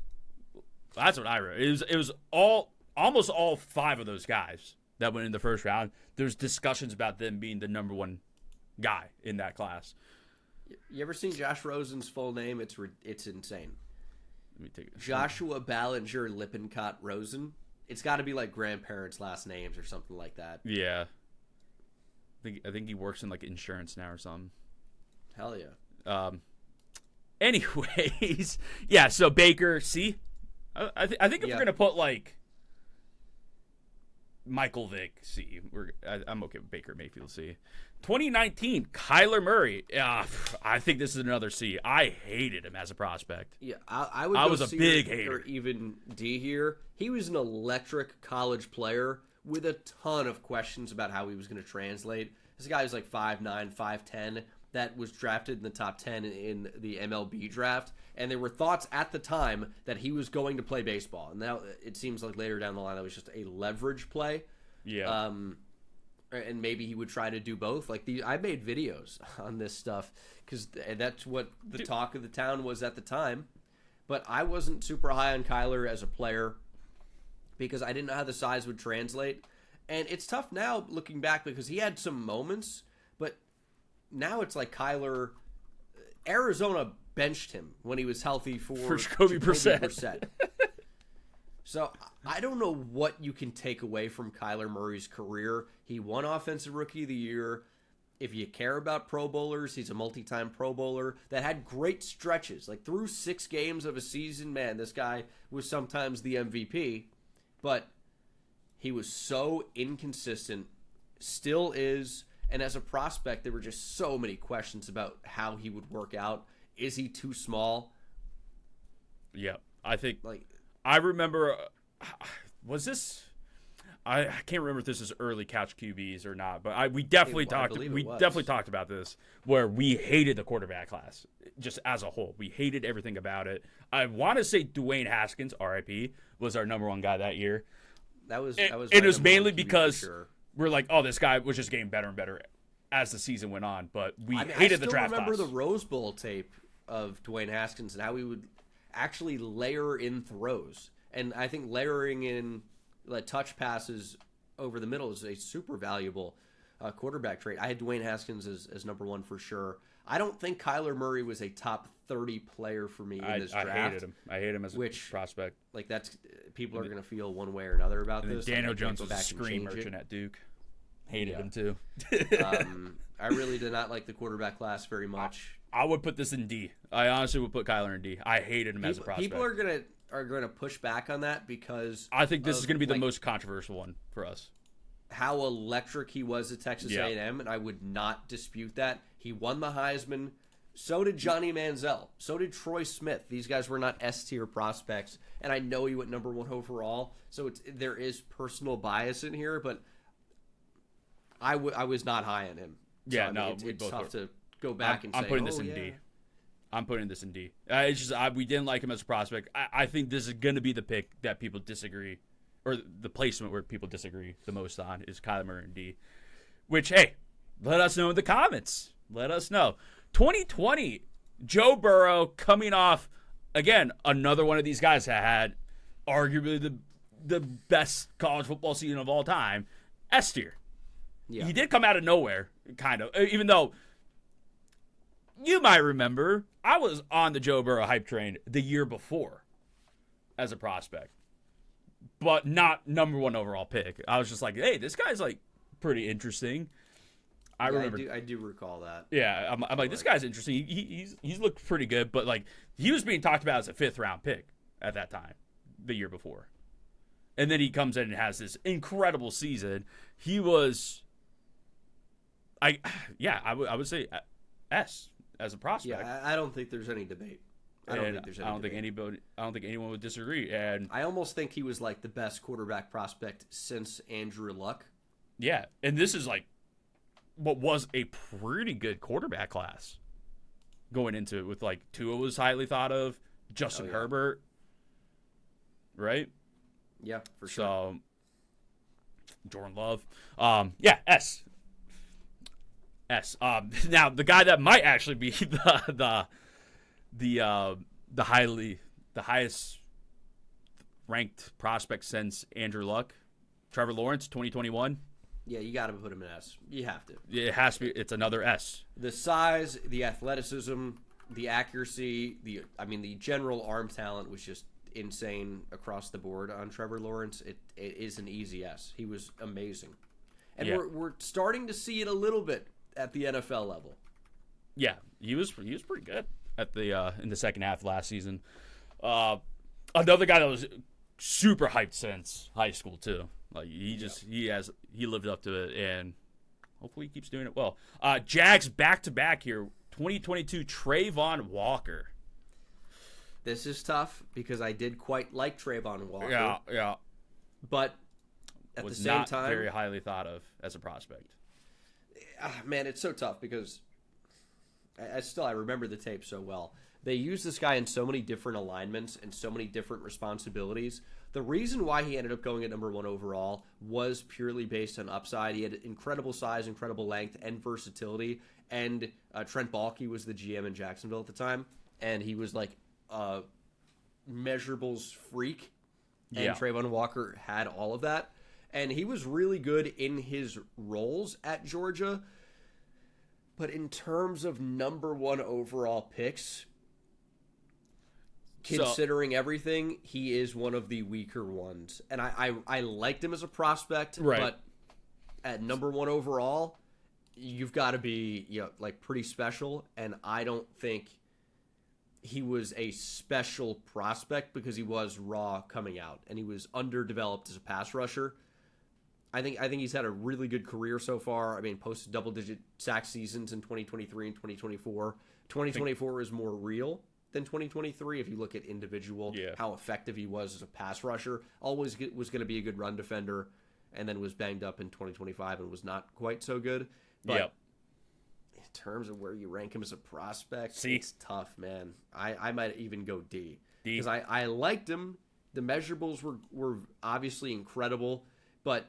Speaker 1: That's what I wrote. It was almost all 5 of those guys that went in the first round. There's discussions about them being the number 1 guy in that class.
Speaker 2: You ever seen Josh Rosen's full name? It's insane.
Speaker 1: Let me take it.
Speaker 2: Joshua Ballinger Lippincott Rosen. It's got to be like grandparents' last names or something like that.
Speaker 1: Yeah. I think he works in like insurance now or something.
Speaker 2: Hell yeah.
Speaker 1: Anyways, yeah. So Baker, C. I think if we're gonna put like Michael Vick, C. I'm okay with Baker Mayfield, C. 2019, Kyler Murray. I think this is another C. I hated him as a prospect.
Speaker 2: Yeah, I was a big hater. Or even D here. He was an electric college player with a ton of questions about how he was going to translate. This guy was like 5'9", 5'10", that was drafted in the top 10 in the MLB draft. And there were thoughts at the time that he was going to play baseball. And now it seems like later down the line that was just a leverage play.
Speaker 1: Yeah.
Speaker 2: And maybe he would try to do both. Like I made videos on this stuff because that's what the talk of the town was at the time. But I wasn't super high on Kyler as a player because I didn't know how the size would translate. And it's tough now looking back because he had some moments, but now it's like Kyler, Arizona benched him when he was healthy for
Speaker 1: Jacoby Brissett.
Speaker 2: So I don't know what you can take away from Kyler Murray's career. He won Offensive Rookie of the Year. If you care about Pro Bowlers, he's a multi-time Pro Bowler that had great stretches. Like through 6 games of a season, man, this guy was sometimes the MVP. But he was so inconsistent, still is. And as a prospect, there were just so many questions about how he would work out. Is he too small?
Speaker 1: Yeah, I think I remember, was this? I can't remember if this is early couch QBs or not, but we definitely talked about this where we hated the quarterback class just as a whole. We hated everything about it. I want to say Dwayne Haskins, RIP, was our number 1 guy that year. It was mainly because we're like, oh, this guy was just getting better and better as the season went on, but we hated the draft class.
Speaker 2: I remember the Rose Bowl tape of Dwayne Haskins and how he would actually layer in throws. And I think layering in touch passes over the middle is a super valuable quarterback trait. I had Dwayne Haskins as number 1 for sure. I don't think Kyler Murray was a top 30 player for me in this draft.
Speaker 1: I hated him as a prospect.
Speaker 2: Like that's people are going to feel one way or another about this.
Speaker 1: Daniel Jones was a screen merchant at Duke. Hated him too.
Speaker 2: I really did not like the quarterback class very much.
Speaker 1: I would put this in D. I honestly would put Kyler in D. I hated him as a prospect.
Speaker 2: People are gonna push back on that because
Speaker 1: I think this is gonna be the most controversial one for us.
Speaker 2: How electric he was at Texas A&M, and I would not dispute that. He won the Heisman. So did Johnny Manziel. So did Troy Smith. These guys were not S-tier prospects, and I know he went number 1 overall. So there is personal bias in here, but I was not high on him. So,
Speaker 1: yeah,
Speaker 2: it's tough to go back and say,
Speaker 1: I'm putting this in D. I'm putting this in D. It's just we didn't like him as a prospect. I think this is going to be the pick that people disagree, or the placement where people disagree the most on is Kyler Murray in D. Which, hey, let us know in the comments. Let us know. 2020, Joe Burrow coming off, again, another one of these guys that had arguably the best college football season of all time, S tier. Yeah. He did come out of nowhere, kind of, even though you might remember I was on the Joe Burrow hype train the year before as a prospect, but not number 1 overall pick. I was just like, hey, this guy's like pretty interesting. I remember.
Speaker 2: I do recall that.
Speaker 1: Yeah, I'm like, this guy's interesting. He's looked pretty good, but like he was being talked about as a 5th round pick at that time, the year before, and then he comes in and has this incredible season. He was, I would say S as a prospect.
Speaker 2: Yeah, I don't think there's any debate. I don't think anyone would disagree. And I almost think he was like the best quarterback prospect since Andrew Luck.
Speaker 1: Yeah, and this is like what was a pretty good quarterback class going into it with like Tua was highly thought of, Justin Herbert, right?
Speaker 2: Yeah, for sure. So
Speaker 1: Jordan Love, S. Now the guy that might actually be the highest ranked prospect since Andrew Luck. Trevor Lawrence, 2021.
Speaker 2: Yeah, you got to put him in S. You have to.
Speaker 1: It has to be. It's another S.
Speaker 2: The size, the athleticism, the accuracy, the general arm talent was just insane across the board on Trevor Lawrence. It is an easy S. He was amazing. And we're starting to see it a little bit at the NFL level.
Speaker 1: Yeah, he was pretty good at the in the second half of last season. Another guy that was super hyped since high school too. Like he lived up to it, and hopefully he keeps doing it well. Jags back to back here, 2022 Trayvon Walker.
Speaker 2: This is tough because I did quite like Trayvon Walker.
Speaker 1: Yeah.
Speaker 2: But at
Speaker 1: was
Speaker 2: the same
Speaker 1: not
Speaker 2: time,
Speaker 1: very highly thought of as a prospect.
Speaker 2: Man, it's so tough because I remember the tape so well. They used this guy in so many different alignments and so many different responsibilities. The reason why he ended up going at number 1 overall was purely based on upside. He had incredible size, incredible length, and versatility. And Trent Baalke was the GM in Jacksonville at the time, and he was like a measurables freak. And Trayvon Walker had all of that. And he was really good in his roles at Georgia. But in terms of number 1 overall picks, considering everything, he is one of the weaker ones. And I liked him as a prospect,
Speaker 1: right.
Speaker 2: But at number 1 overall, you've got to be pretty special. And I don't think he was a special prospect because he was raw coming out and he was underdeveloped as a pass rusher. I think he's had a really good career so far. I mean, posted double-digit sack seasons in 2023 and 2024. 2024 is more real than 2023 if you look at individual, how effective he was as a pass rusher. Always was going to be a good run defender, and then was banged up in 2025 and was not quite so good. But in terms of where you rank him as a prospect, it's tough, man. I might even go D. Because I liked him. The measurables were obviously incredible, but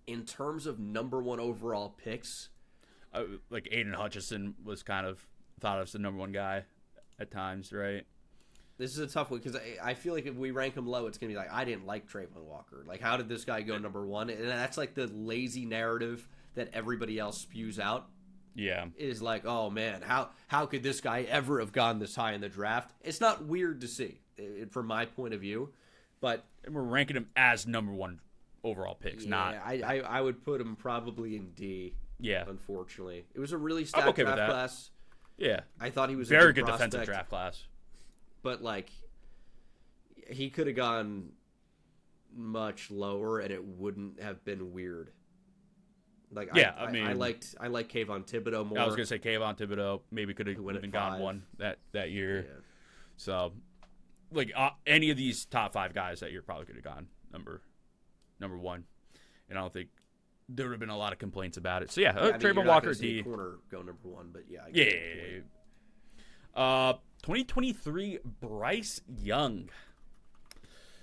Speaker 2: in terms of number 1 overall picks,
Speaker 1: like Aiden Hutchinson was kind of thought of as the number 1 guy at times, right?
Speaker 2: This is a tough one because I feel like if we rank him low, it's going to be like, I didn't like Trayvon Walker. Like, how did this guy go number 1? And that's like the lazy narrative that everybody else spews out.
Speaker 1: Yeah.
Speaker 2: Is like, oh, man, how could this guy ever have gone this high in the draft? It's not weird to see from my point of view, but...
Speaker 1: And we're ranking him as number 1 overall picks, not...
Speaker 2: I would put him probably in D.
Speaker 1: Yeah.
Speaker 2: Unfortunately. It was a really stacked draft class.
Speaker 1: Yeah.
Speaker 2: I thought he was
Speaker 1: very
Speaker 2: a good
Speaker 1: defensive draft class.
Speaker 2: But, like, he could have gone much lower and it wouldn't have been weird. Like, I liked Kayvon Thibodeau more.
Speaker 1: I was going to say Kayvon Thibodeau maybe could have even gone 1 that year. Yeah. So, like, any of these top 5 guys that year probably could have gone number 1. And I don't think there would have been a lot of complaints about it. So, Trayvon Walker, D.
Speaker 2: Corner go number 1, but yeah.
Speaker 1: 2023 Bryce Young.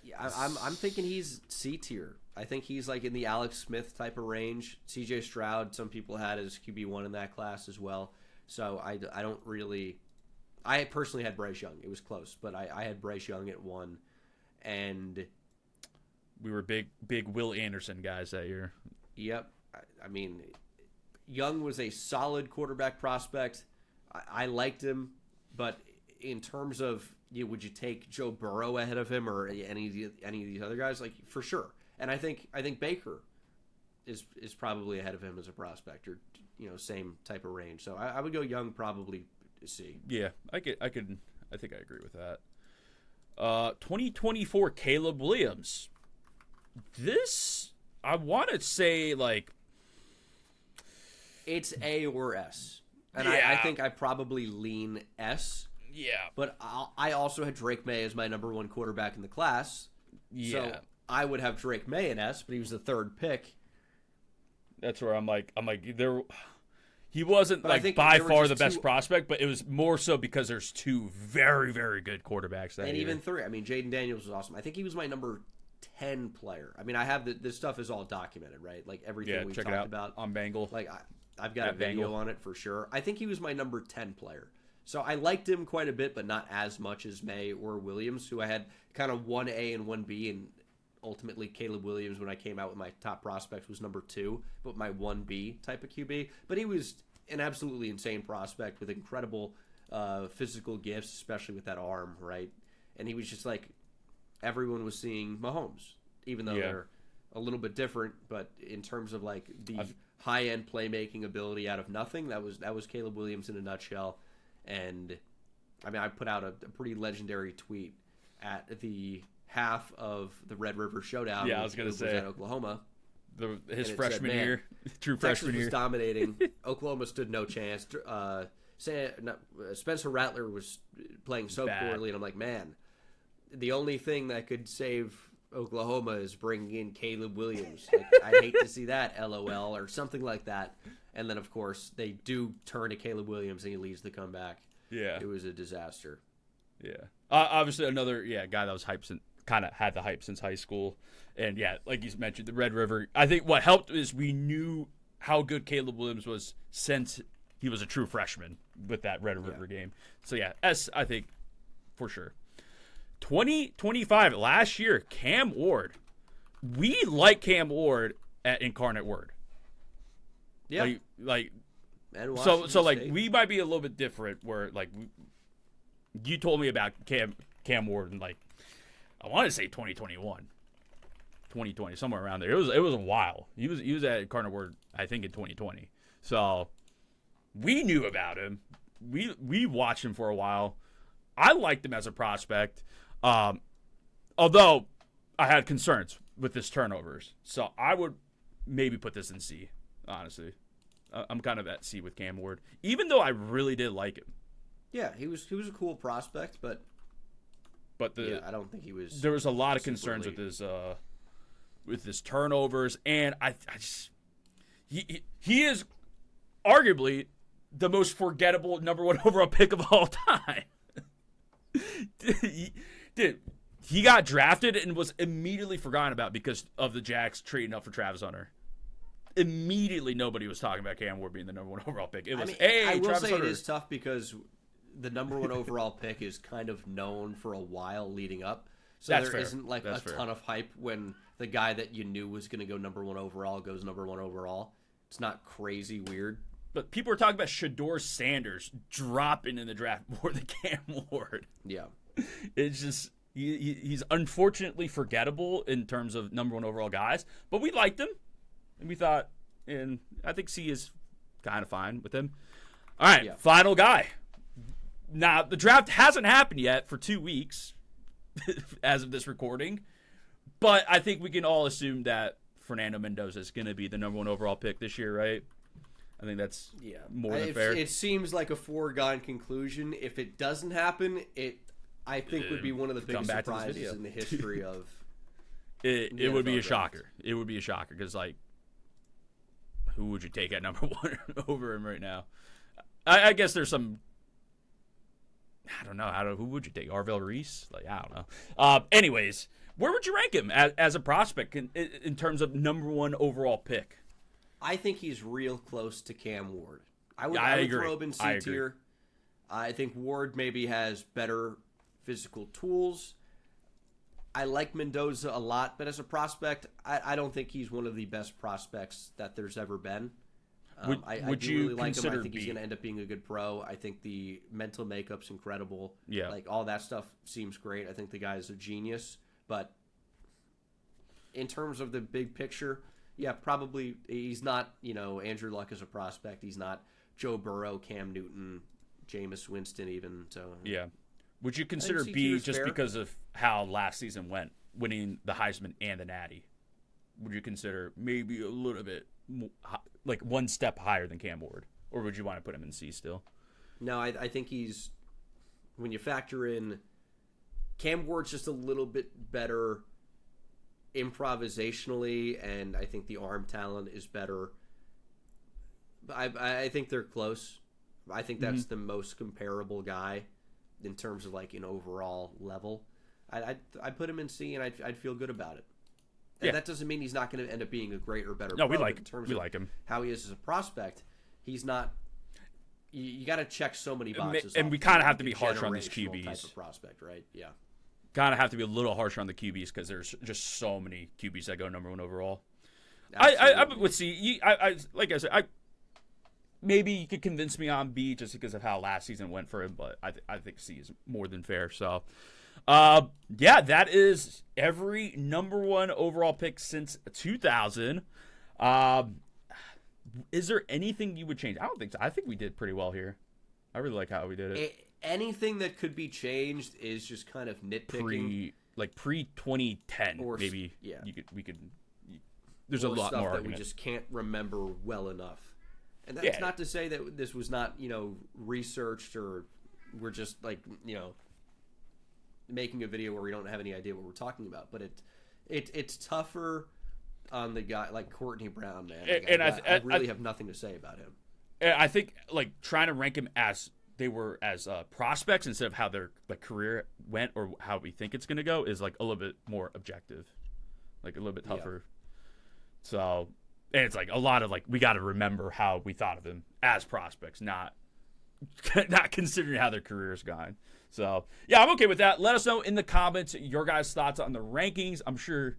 Speaker 2: Yeah, I'm thinking he's C tier. I think he's like in the Alex Smith type of range. CJ Stroud, some people had as QB1 in that class as well. So I don't really. I personally had Bryce Young. It was close, but I had Bryce Young at 1, and
Speaker 1: we were big Will Anderson guys that year.
Speaker 2: Yep. I mean, Young was a solid quarterback prospect. I liked him, but in terms of would you take Joe Burrow ahead of him or any of these other guys? Like, for sure. And I think Baker is probably ahead of him as a prospect, or same type of range. So I would go Young probably C.
Speaker 1: Yeah, I think I agree with that. 2024 Caleb Williams. This I want to say like
Speaker 2: it's A or S, and I think I probably lean S.
Speaker 1: Yeah,
Speaker 2: but I also had Drake May as my number 1 quarterback in the class.
Speaker 1: Yeah.
Speaker 2: So I would have Drake May in S, but he was the 3rd pick.
Speaker 1: That's where I'm like there. He wasn't like by far the best prospect, but it was more so because there's 2 very, very good quarterbacks that
Speaker 2: and
Speaker 1: year.
Speaker 2: Even 3. I mean, Jaden Daniels was awesome. I think he was my number 10 player. I mean, I have this stuff is all documented, right? Like everything we've talked about
Speaker 1: on Bengal.
Speaker 2: Like I've got a video on it for sure. I think he was my number 10 player. So I liked him quite a bit, but not as much as May or Williams, who I had kind of 1A and 1B, and ultimately Caleb Williams, when I came out with my top prospects, was number 2, but my 1B type of QB. But he was an absolutely insane prospect with incredible physical gifts, especially with that arm, right? And he was just like, everyone was seeing Mahomes, even though they're a little bit different, but in terms of like the high-end playmaking ability out of nothing, that was Caleb Williams in a nutshell. And I mean, I put out a pretty legendary tweet at the half of the Red River Showdown.
Speaker 1: Yeah, I was going to say
Speaker 2: at Oklahoma.
Speaker 1: His freshman year, true freshman
Speaker 2: Texas
Speaker 1: year,
Speaker 2: was dominating. Oklahoma stood no chance. Spencer Rattler was playing so poorly, and I'm like, man, the only thing that could save Oklahoma is bringing in Caleb Williams. Like, I hate to see that, LOL, or something like that. And then, of course, they do turn to Caleb Williams, and he leads the comeback.
Speaker 1: Yeah,
Speaker 2: it was a disaster.
Speaker 1: Yeah, obviously another guy that was hyped and kind of had the hype since high school. And yeah, like you mentioned, the Red River. I think what helped is we knew how good Caleb Williams was since he was a true freshman with that Red River game. So yeah, S, I think for sure. 2025 last year, Cam Ward. We like Cam Ward at Incarnate Word.
Speaker 2: Yeah,
Speaker 1: so like we might be a little bit different. Where like you told me about Cam Ward and like I want to say 2021, 2020, somewhere around there. It was a while. He was at Incarnate Word, I think, in 2020. So we knew about him. We watched him for a while. I liked him as a prospect. Although I had concerns with his turnovers. So I would maybe put this in C, honestly. I'm kind of at C with Cam Ward, even though I really did like him.
Speaker 2: Yeah, he was a cool prospect, but I don't think he was.
Speaker 1: There was a lot of concerns with his turnovers, and I just he is arguably the most forgettable number 1 overall pick of all time. Dude, he got drafted and was immediately forgotten about because of the Jags trading up for Travis Hunter. Immediately, nobody was talking about Cam Ward being the number 1 overall pick. It was,
Speaker 2: I will
Speaker 1: Travis
Speaker 2: say
Speaker 1: Hunter.
Speaker 2: It is tough because the number 1 overall pick is kind of known for a while leading up. So
Speaker 1: That's
Speaker 2: there
Speaker 1: fair.
Speaker 2: isn't like
Speaker 1: That's
Speaker 2: a
Speaker 1: fair.
Speaker 2: ton of hype when the guy that you knew was going to go number 1 overall goes number 1 overall. It's not crazy weird.
Speaker 1: But people are talking about Shador Sanders dropping in the draft more than Cam Ward.
Speaker 2: Yeah.
Speaker 1: It's just he's unfortunately forgettable in terms of number 1 overall guys. But we liked him, and we thought, and I think C is kind of fine with him. All right, Final guy. Now, the draft hasn't happened yet for 2 weeks as of this recording, but I think we can all assume that Fernando Mendoza is going to be the number 1 overall pick this year, right? I think that's more than fair.
Speaker 2: It seems like a foregone conclusion. If it doesn't happen, I think would be one of the biggest surprises in the history of.
Speaker 1: It would be a shocker. It would be a shocker because, like, who would you take at number 1 over him right now? I guess there's some. I don't know. Who would you take? Arvell Reese? Like, I don't know. Anyways, where would you rank him as a prospect in terms of number 1 overall pick?
Speaker 2: I think he's real close to Cam Ward. I would throw him in C tier. I think Ward maybe has better physical tools. I like Mendoza a lot, but as a prospect, I don't think he's one of the best prospects that there's ever been. I do really like him. I think he's going to end up being a good pro. I think the mental makeup's incredible.
Speaker 1: Yeah.
Speaker 2: Like, all that stuff seems great. I think the guy's a genius. But in terms of the big picture, yeah, probably he's not, Andrew Luck as a prospect. He's not Joe Burrow, Cam Newton, Jameis Winston even. So
Speaker 1: yeah. Would you consider B just because of how last season went, winning the Heisman and the Natty? Would you consider maybe a little bit more, like one step higher than Cam Ward? Or would you want to put him in C still?
Speaker 2: No, I think he's, when you factor in, Cam Ward's just a little bit better improvisationally, and I think the arm talent is better. I think they're close. I think that's the most comparable guy in terms of like an overall level. I'd put him in C, and I'd feel good about it. And that doesn't mean he's not going to end up being a great or better.
Speaker 1: No,
Speaker 2: pro,
Speaker 1: we like
Speaker 2: in terms
Speaker 1: we
Speaker 2: of
Speaker 1: like him.
Speaker 2: How he is as a prospect, he's not. you got to check so many boxes,
Speaker 1: and
Speaker 2: off.
Speaker 1: we kind of have to be
Speaker 2: Like a
Speaker 1: harsher on these
Speaker 2: generational type
Speaker 1: QBs.
Speaker 2: of prospect, right? Yeah.
Speaker 1: Kind of have to be a little harsher on the QBs because there's just so many QBs that go number 1 overall.
Speaker 2: Absolutely.
Speaker 1: I would see. Like I said, maybe you could convince me on B just because of how last season went for him, but I think C is more than fair. So, yeah, that is every number 1 overall pick since 2000. Is there anything you would change? I don't think so. I think we did pretty well here. I really like how we did it.
Speaker 2: Anything that could be changed is just kind of nitpicking.
Speaker 1: Pre 2010, maybe.
Speaker 2: Yeah.
Speaker 1: We could. There's a lot
Speaker 2: stuff
Speaker 1: more
Speaker 2: that
Speaker 1: argument.
Speaker 2: we just can't remember well enough. And that's not to say that this was not, researched, or we're just making a video where we don't have any idea what we're talking about. But it's tougher on the guy like Courtney Brown, man. I really have nothing to say about him.
Speaker 1: I think trying to rank him as they were as prospects instead of how their career went or how we think it's going to go is a little bit more objective, a little bit tougher. Yeah. So, and it's a lot of we got to remember how we thought of them as prospects, not considering how their career's gone. So, yeah, I'm okay with that. Let us know in the comments your guys' thoughts on the rankings. I'm sure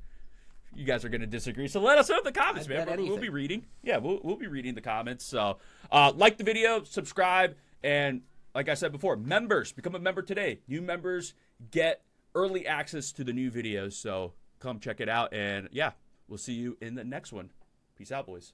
Speaker 1: you guys are going to disagree, so let us know in the comments, man. We'll be reading. Yeah, we'll be reading the comments. So, like the video, subscribe, and like I said before, members, become a member today. New members get early access to the new videos, so come check it out. And yeah, we'll see you in the next one. Peace out, boys.